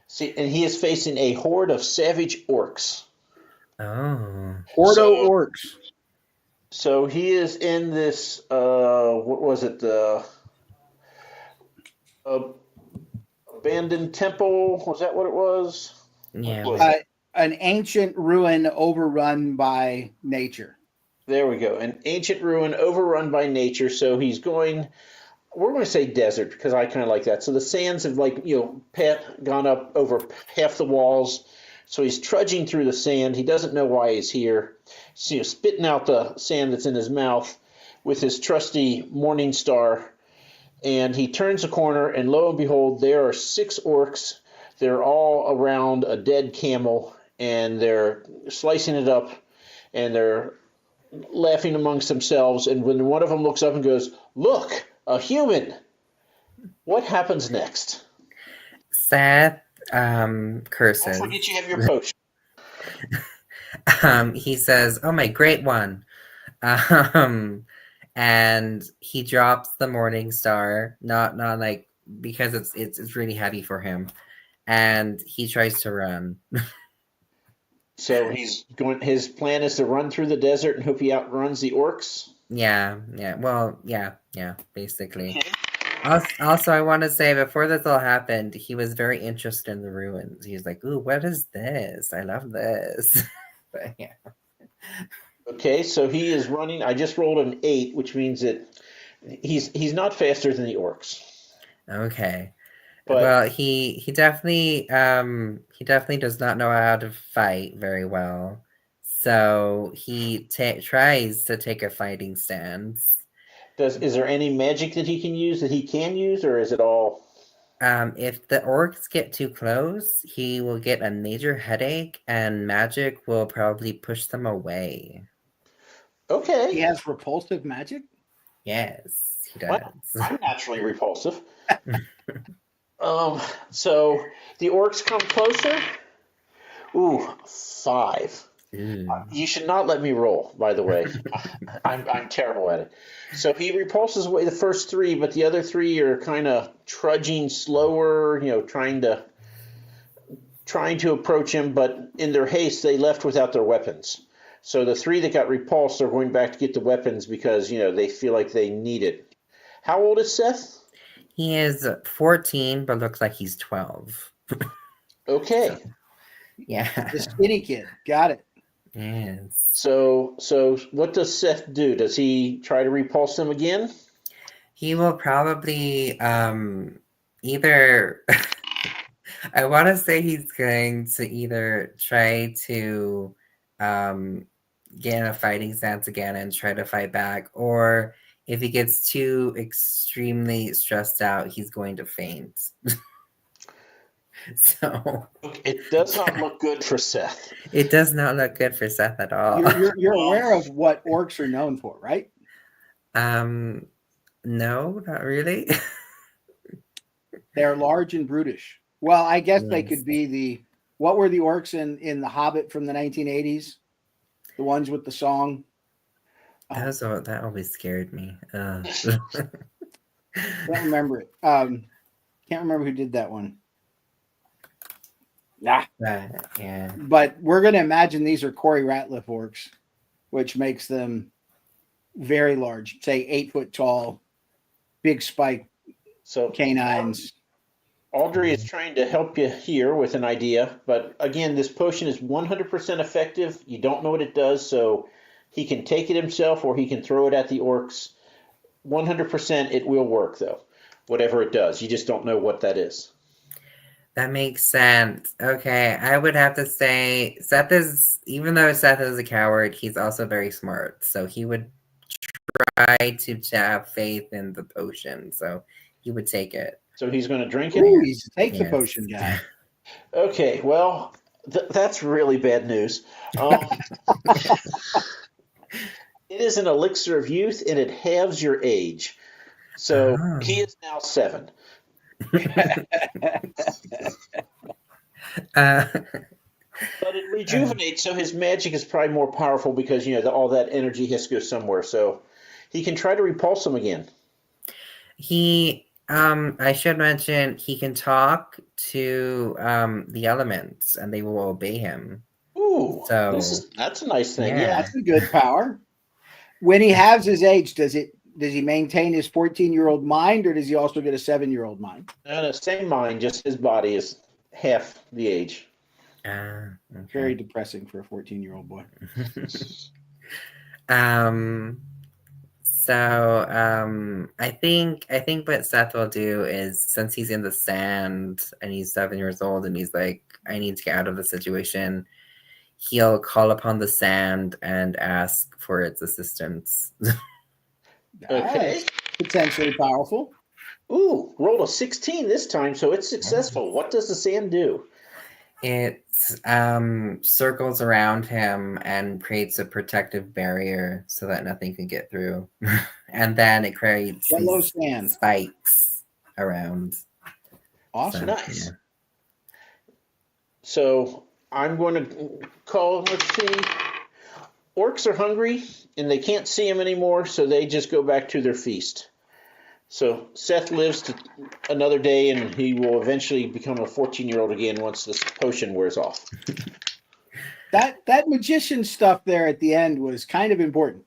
See, and he is facing a horde of savage orcs. Oh. Orcs. So he is in this, what was it? The abandoned temple? Was that what it was? Yeah. An ancient ruin overrun by nature. There we go. An ancient ruin overrun by nature. So we're going to say desert, because I kind of like that. So the sands have gone up over half the walls. So he's trudging through the sand. He doesn't know why he's here. So, spitting out the sand that's in his mouth with his trusty morning star. And he turns a corner, and lo and behold, there are 6 orcs. They're all around a dead camel, and they're slicing it up, and they're laughing amongst themselves. And when one of them looks up and goes, "Look, a human!" What happens next? Seth curses. Don't forget you have your potion. He says, "Oh my great one," and he drops the morning star. Not like, because it's really heavy for him, and he tries to run. So his plan is to run through the desert and hope he outruns the orcs? Yeah. Well, yeah, basically. Also, I want to say, before this all happened, he was very interested in the ruins. He was like, "Ooh, what is this? I love this." But yeah. Okay, so he is running. I just rolled an 8, which means that he's not faster than the orcs. Okay. But, well, he definitely does not know how to fight very well. So he tries to take a fighting stance. Is there any magic that he can use, or is it all? If the orcs get too close, he will get a major headache, and magic will probably push them away. Okay. He has repulsive magic? Yes, he does. Well, I'm naturally repulsive. So the orcs come closer. Ooh, 5. You should not let me roll, by the way. I'm terrible at it. So he repulses away the first 3, but the other 3 are kind of trudging slower, trying to approach him, but in their haste, they left without their weapons. So the 3 that got repulsed are going back to get the weapons because, they feel like they need it. How old is Seth? He is 14, but looks like he's 12. Okay. Yeah. The skinny kid. Got it. Yes. So what does Seth do? Does he try to repulse them again? He will probably either I want to say he's going to either try to get in a fighting stance again and try to fight back, or if he gets too extremely stressed out, he's going to faint. So It does not look good for Seth. it does not look good for Seth at all. You're aware of what orcs are known for, right? No, not really. They're large and brutish. Well, I guess they Yes. could be what were the orcs in The Hobbit from the 1980s? The ones with the song. That always scared me. Can't remember it. Can't remember who did that one. Nah. Yeah. But we're going to imagine these are Corey Ratliff orcs, which makes them very large, say 8 foot tall, big spike So canines. Audrey is trying to help you here with an idea, but again, this potion is 100% effective. You don't know what it does, so he can take it himself or he can throw it at the orcs. 100% it will work, though, whatever it does. You just don't know what that is. That makes sense. Okay, I would have to say even though Seth is a coward, he's also very smart. So he would try to have faith in the potion. So he would take it. So he's going to drink it? Ooh, he's take the Yes. potion guy. Okay, well, that's really bad news. It is an elixir of youth, and it halves your age. So he is now 7. But it rejuvenates, so his magic is probably more powerful because, all that energy has to go somewhere. So he can try to repulse them again. I should mention, he can talk to the elements and they will obey him. Ooh, So that's a nice thing. yeah. Yeah. That's a good power. When he halves his age, does he maintain his 14-year-old mind, or does he also get a 7-year-old mind? No, same mind, just his body is half the age. Okay. Very depressing for a 14-year-old boy. I think what Seth will do is, since he's in the sand and he's 7 years old and he's like, I need to get out of the situation, he'll call upon the sand and ask for its assistance. Okay. Potentially powerful. Ooh, rolled a 16 this time, so it's successful. What does the sand do? It circles around him and creates a protective barrier so that nothing can get through. And then it creates Yellow these sand. spikes around. Awesome. So, Nice. yeah. So I'm going to call, let's see. Orcs are hungry, and they can't see him anymore, so they just go back to their feast. So Seth lives to another day, and he will eventually become a 14-year-old again once this potion wears off. That magician stuff there at the end was kind of important.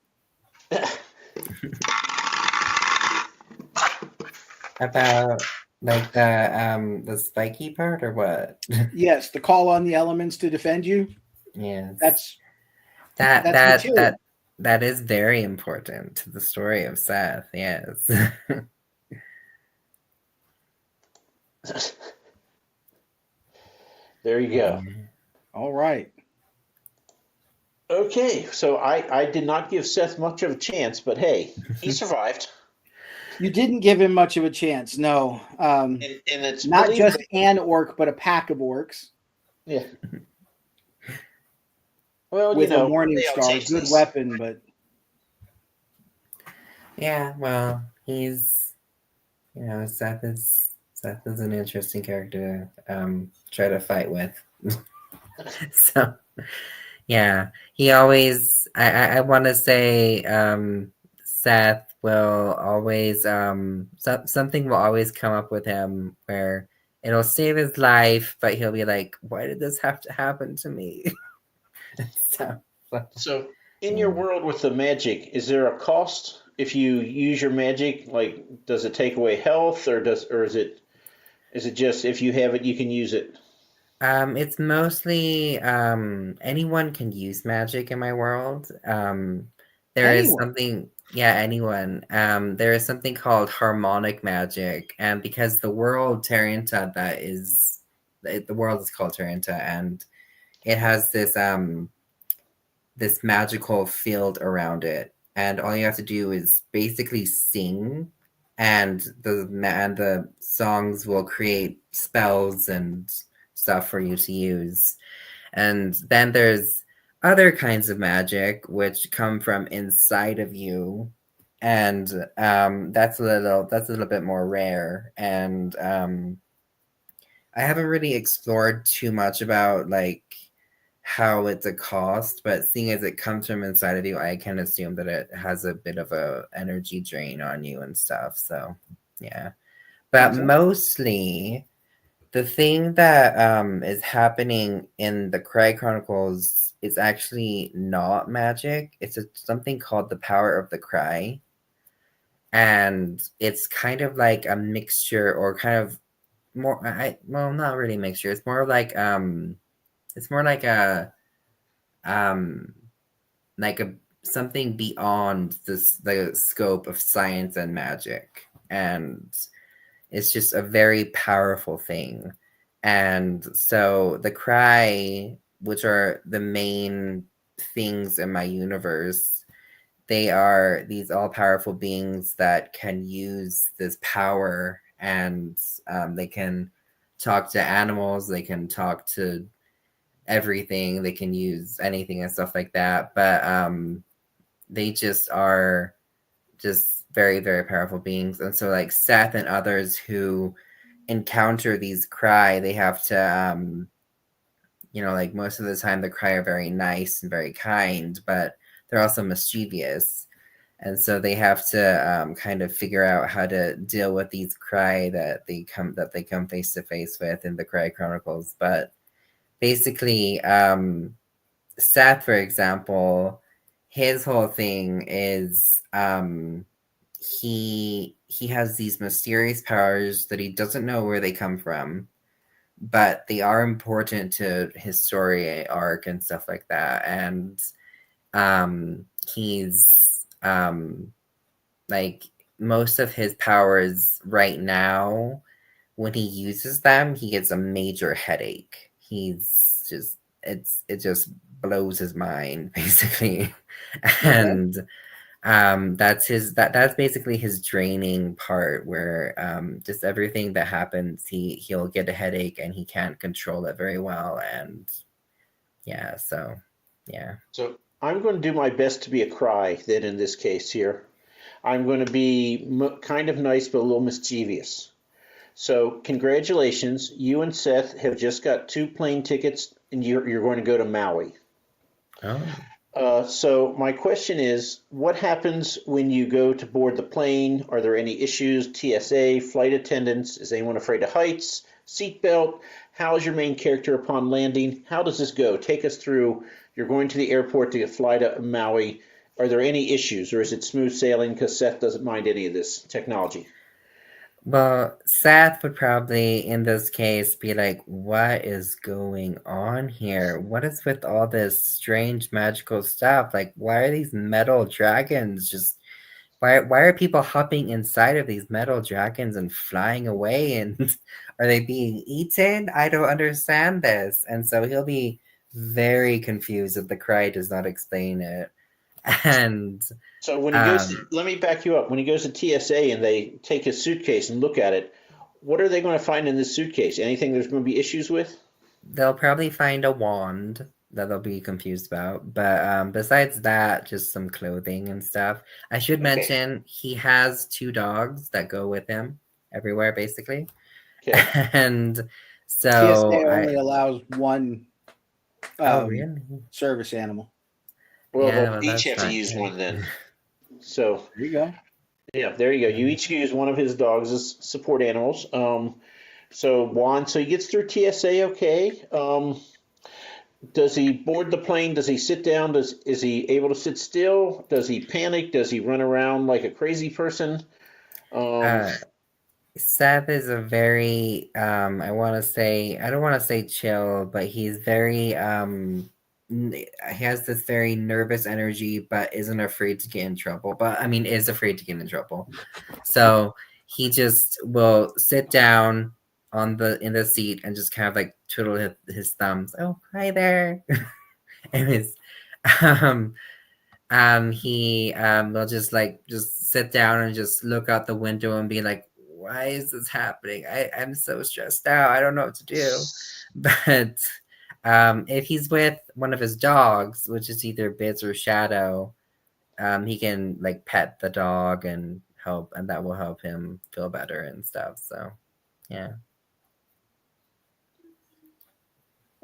About like the spiky part or what? Yes, the call on the elements to defend you. Yes. That's material. That is very important to the story of Seth. Yes. There you go. All right. Okay, so I did not give Seth much of a chance, but hey, he survived. You didn't give him much of a chance, no. And it's Not really- just an orc, but a pack of orcs Yeah. Well, with a morning they all star. change Good this. weapon, but Yeah, well, he's Seth is an interesting character to try to fight with. So yeah, he always I want to say Seth will always something will always come up with him where it'll save his life, but he'll be like, why did this have to happen to me? So in your world with the magic, is there a cost if you use your magic? Like, does it take away health, or is it just if you have it you can use it? It's mostly anyone can use magic in my world. There is something, anyone. There is something called harmonic magic, and because the world Tarianta the world is called Tarianta, and it has this this magical field around it, and all you have to do is basically sing, and the songs will create spells and stuff for you to use. And then there's other kinds of magic which come from inside of you, and that's a little bit more rare. And I haven't really explored too much about like how it's a cost, but seeing as it comes from inside of you, I can assume that it has a bit of a energy drain on you and stuff. So yeah, but mostly the thing that is happening in the Cry Chronicles is actually not magic. It's something called the Power of the Cry, and it's kind of like a mixture, or kind of more. Well, not really mixture. It's more like um like a something beyond the scope of science and magic, and it's just a very powerful thing. And so the Cry, which are the main things in my universe, they are these all-powerful beings that can use this power, and they can talk to animals, they can talk to everything, they can use anything and stuff like that. But they just are just very, very powerful beings. And so like Seth and others who encounter these Cry, they have to like most of the time the Cry are very nice and very kind, but they're also mischievous. And so they have to kind of figure out how to deal with these Cry that they come face to face with in the Cry Chronicles. But basically, Seth, for example, his whole thing is he has these mysterious powers that he doesn't know where they come from, but they are important to his story arc and stuff like that. And he's like most of his powers right now, when he uses them, he gets a major headache. He's just it just blows his mind basically. And that's basically his draining part, where just everything that happens, he'll get a headache and he can't control it very well. And yeah, so I'm going to do my best to be a Cry then in this case here. I'm going to be kind of nice but a little mischievous. So congratulations, you and Seth have just got 2 plane tickets, and you're going to go to Maui. So my question is, what happens when you go to board the plane? Are there any issues? TSA, flight attendants? Is anyone afraid of heights? Seatbelt? How is your main character upon landing? How does this go? Take us through. You're going to the airport to fly to Maui. Are there any issues, or is it smooth sailing because Seth doesn't mind any of this technology? Well, Seth would probably, in this case, be like, what is going on here? What is with all this strange magical stuff? Like, why are these metal dragons just... Why are people hopping inside of these metal dragons and flying away? And are they being eaten? I don't understand this. And so he'll be very confused if the Cry does not explain it. And so when he goes, let me back you up. When he goes to TSA and they take his suitcase and look at it, what are they going to find in this suitcase? Anything there's going to be issues with? They'll probably find a wand that they'll be confused about. But besides that, just some clothing and stuff. I should mention he has 2 dogs that go with him everywhere, basically. Okay. And so TSA only allows 1 really? service animal. Well, they'll each have to use one then. So there you go. Yeah, there you go. You each use one of his dogs as support animals. So Juan, so he gets through TSA okay. Does he board the plane? Does he sit down? Is he able to sit still? Does he panic? Does he run around like a crazy person? Seth is a very I don't want to say chill, but he's very he has this very nervous energy, but isn't afraid to get in trouble. But I mean, is afraid to get in trouble. So he just will sit down in the seat and just kind of like twiddle his thumbs. Oh, hi there. And um, he will just sit down and just look out the window and be like, why is this happening? I'm so stressed out. I don't know what to do. But if he's with one of his dogs, which is either Biz or Shadow, he can like pet the dog and help, and that will help him feel better and stuff. So yeah.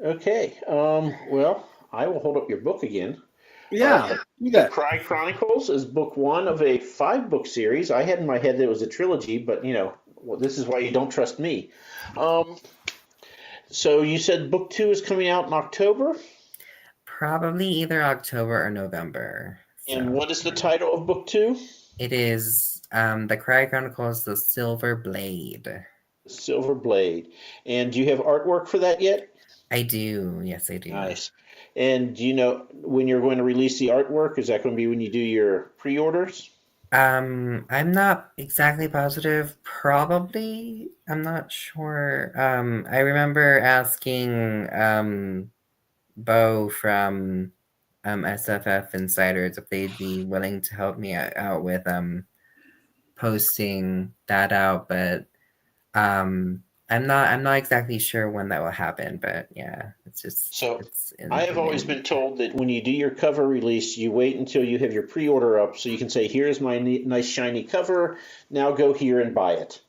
Okay. Well, I will hold up your book again. Yeah, you The got Cry Chronicles is book one of a 5-book series. I had in my head that it was a trilogy, but well, this is why you don't trust me. So you said book 2 is coming out in October, Probably either October or November. and So what is the title of book 2? it is the Cry Chronicles, The Silver Blade. The Silver Blade. And do you have artwork for that yet? I do. Yes, I do. Nice. And do you know when you're going to release the artwork? Is that going to be when you do your pre-orders? I'm not exactly positive. Probably. I'm not sure. I remember asking Bo from SFF Insiders if they'd be willing to help me out with posting that out, but I'm not exactly sure when that will happen, but yeah, So it's I have always been told that when you do your cover release, you wait until you have your pre-order up so you can say, here's my nice shiny cover, now go here and buy it.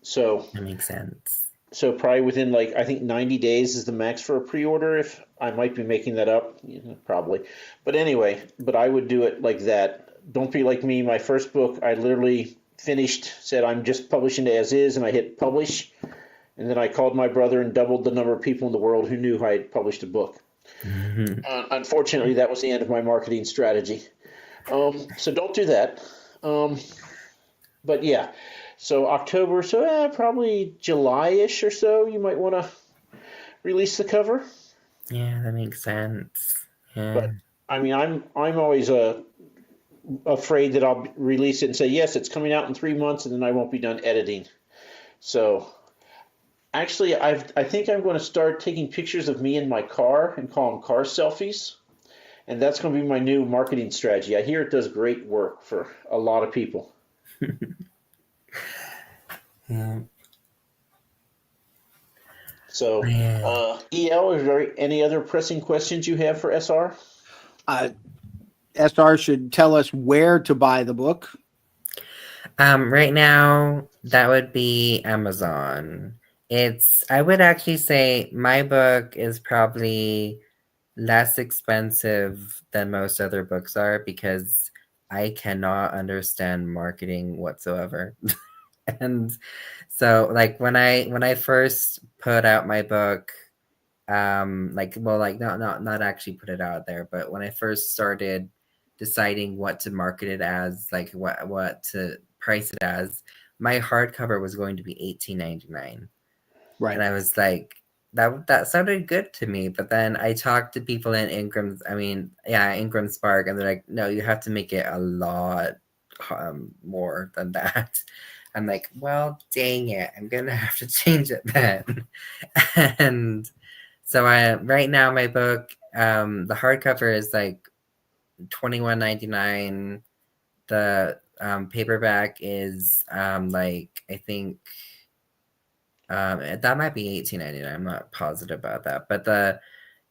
So that makes sense. So probably within I think 90 days is the max for a pre-order. If I might be making that up, probably. But anyway, I would do it like that. Don't be like me. My first book, I literally finished, said I'm just publishing it as is, and I hit publish. And then I called my brother and doubled the number of people in the world who knew I had published a book. Unfortunately, that was the end of my marketing strategy. So don't do that. But yeah, so October, so probably July-ish or so, you might want to release the cover. Yeah, that makes sense. Yeah. But I mean, I'm always afraid that I'll release it and say, yes, it's coming out in 3 months, and then I won't be done editing. So actually, I think I'm going to start taking pictures of me in my car and call them car selfies. And that's going to be my new marketing strategy. I hear it does great work for a lot of people. Yeah. So, EL, is there any other pressing questions you have for SR? SR should tell us where to buy the book. Right now, that would be Amazon. I would actually say my book is probably less expensive than most other books are because I cannot understand marketing whatsoever. And so when I first put out my book, not actually put it out there, but when I first started deciding what to market it as, like what to price it as, my hardcover was going to be $18.99. Right. And I was like, that sounded good to me. But then I talked to people in Ingram Spark, and they're like, no, you have to make it a lot more than that. I'm like, well, dang it, I'm gonna have to change it then. And so right now my book, the hardcover is like $21.99. The paperback is I think that might be $18.99. I'm not positive about that, but the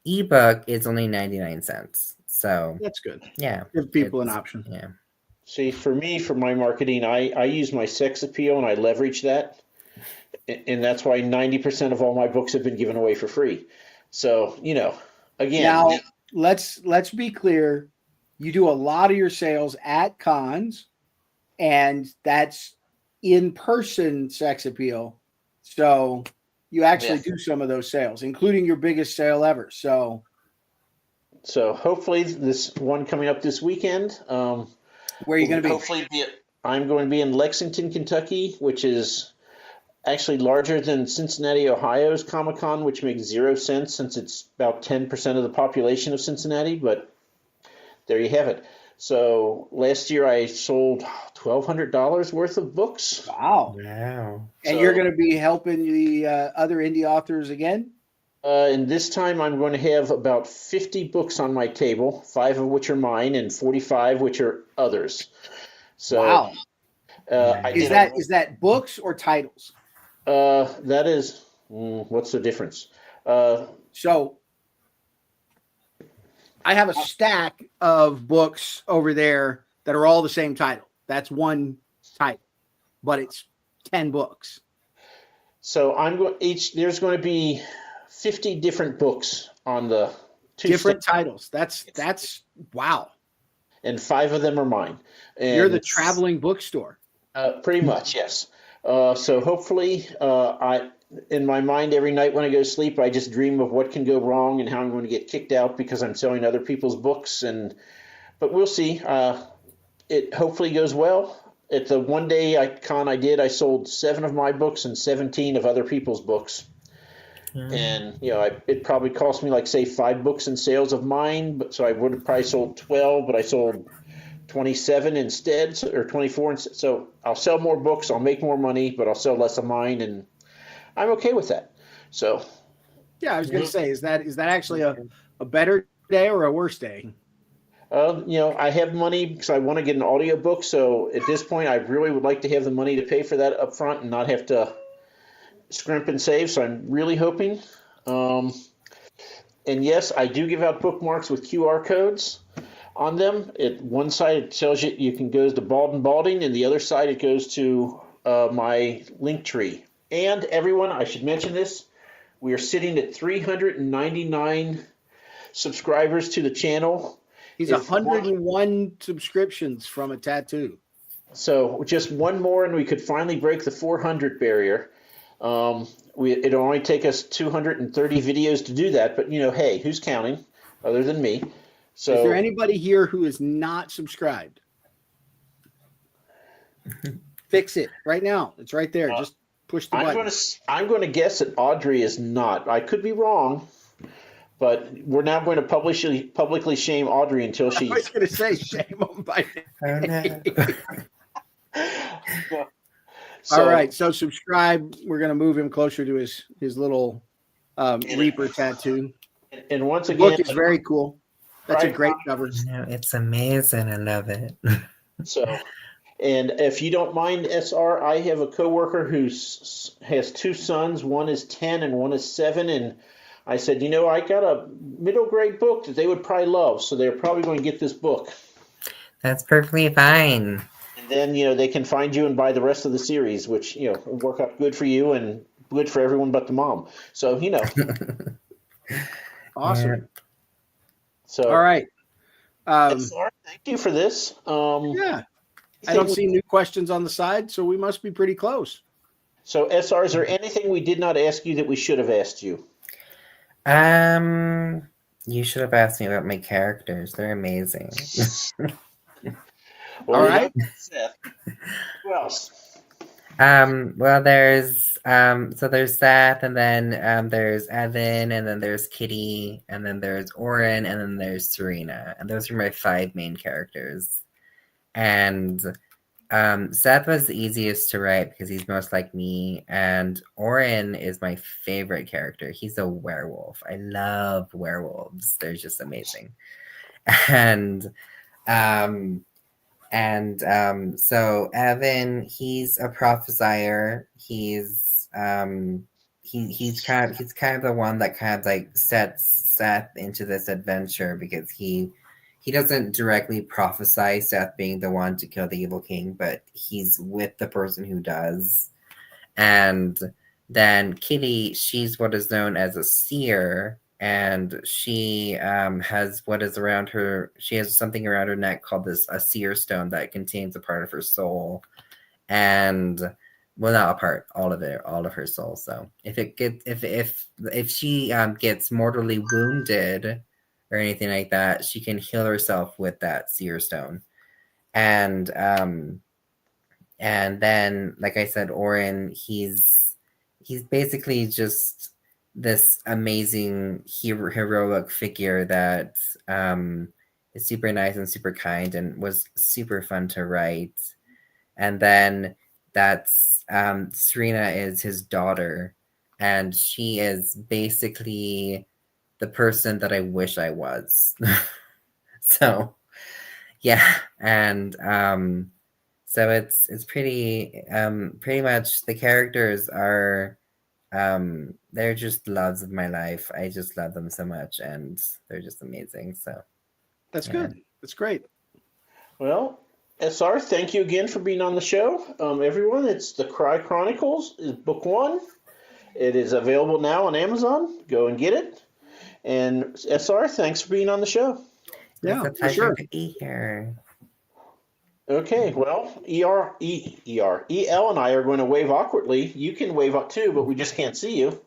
ebook is only 99 cents. So that's good. Yeah, give people an option. Yeah. See, for me, for my marketing, I use my sex appeal and I leverage that. And that's why 90% of all my books have been given away for free. So, again. Now, let's be clear. You do a lot of your sales at cons, and that's in-person sex appeal. So you actually do some of those sales, including your biggest sale ever. So hopefully this one coming up this weekend. Where are you going to be? Hopefully, I'm going to be in Lexington, Kentucky, which is actually larger than Cincinnati, Ohio's Comic-Con, which makes 0 sense since it's about 10% of the population of Cincinnati. But there you have it. So last year I sold $1,200 worth of books. Wow. And you're going to be helping the other indie authors again? And this time I'm going to have about 50 books on my table, 5 of which are mine and 45 which are others. So Wow. I Is did that books or titles? that is what's the difference? So I have a stack of books over there that are all the same title. That's one title, but it's 10 books. So I'm going there's going to be 50 different books on the different titles. That's wow. And 5 of them are mine. And you're the traveling bookstore. Pretty much, yes. So hopefully, in my mind, every night when I go to sleep, I just dream of what can go wrong and how I'm going to get kicked out because I'm selling other people's books. But we'll see. It hopefully goes well. At the one day con I did, I sold 7 of my books and 17 of other people's books. And it probably cost me like say 5 books in sales of mine, but so I would have probably sold 12, but I sold 27 instead, or 24. So I'll sell more books, I'll make more money, but I'll sell less of mine, and I'm okay with that. So yeah, I was going to say, is that actually a better day or a worse day? I have money because I want to get an audiobook. So at this point, I really would like to have the money to pay for that up front and not have to scrimp and save. So I'm really hoping. And yes, I do give out bookmarks with QR codes on them. At one side, it tells you can go to Bald&Balding, and the other side, it goes to my link tree. And everyone, I should mention this, we are sitting at 399 subscribers to the channel. He's 101 subscriptions from a tattoo. So just one more, and we could finally break the 400 barrier. It'll only take us 230 videos to do that, but hey, who's counting other than me? So, is there anybody here who is not subscribed? Fix it right now. It's right there. Just push the button. I'm going to guess that Audrey is not. I could be wrong, but we're now going to publicly shame Audrey until she. I was going to say shame on by name. All right, so subscribe. We're going to move him closer to his little Reaper tattoo. And once the again, book is very cool. That's a great cover. No, it's amazing. I love it. So, and if you don't mind, SR, I have a coworker who has 2 sons. One is 10 and one is 7. And I said, I got a middle grade book that they would probably love. So they're probably going to get this book. That's perfectly fine. And then, they can find you and buy the rest of the series, which, will work out good for you and good for everyone but the mom. So, Awesome. Yeah. So, all right. SR, thank you for this. Yeah. I don't see new questions on the side, so we must be pretty close. So, SR, is there anything we did not ask you that we should have asked you? You should have asked me about my characters. They're amazing. Well, all right. Seth. Who else? Well, there's there's Seth, and then there's Evan, and then there's Kitty, and then there's Oren, and then there's Serena, and those are my 5 main characters. And Seth was the easiest to write because he's most like me, and Oren is my favorite character. He's a werewolf. I love werewolves. They're just amazing. So Evan, he's a prophesier. He's kind of the one that kind of like sets Seth into this adventure because he doesn't directly prophesy Seth being the one to kill the evil king, but he's with the person who does. And then Kitty, she's what is known as a seer, and she has what is around her. She has something around her neck called a seer stone that contains a part of her soul, and well, not a part, all of her soul. So if she gets mortally wounded or anything like that, she can heal herself with that seer stone. And then, like I said, Oren, he's basically just this amazing heroic figure that is super nice and super kind and was super fun to write. And then that's Serena is his daughter, and she is basically the person that I wish I was. So yeah, and so it's pretty much the characters are they're just loves of my life. I just love them so much, and they're just amazing. So That's yeah. good. That's great. Well, SR, thank you again for being on the show. Everyone, it's The Cry Chronicles, is book 1. It is available now on Amazon. Go and get it. And SR, thanks for being on the show. Yeah, It's a pleasure to be here. Okay, well, EL and I are going to wave awkwardly. You can wave up too, but we just can't see you.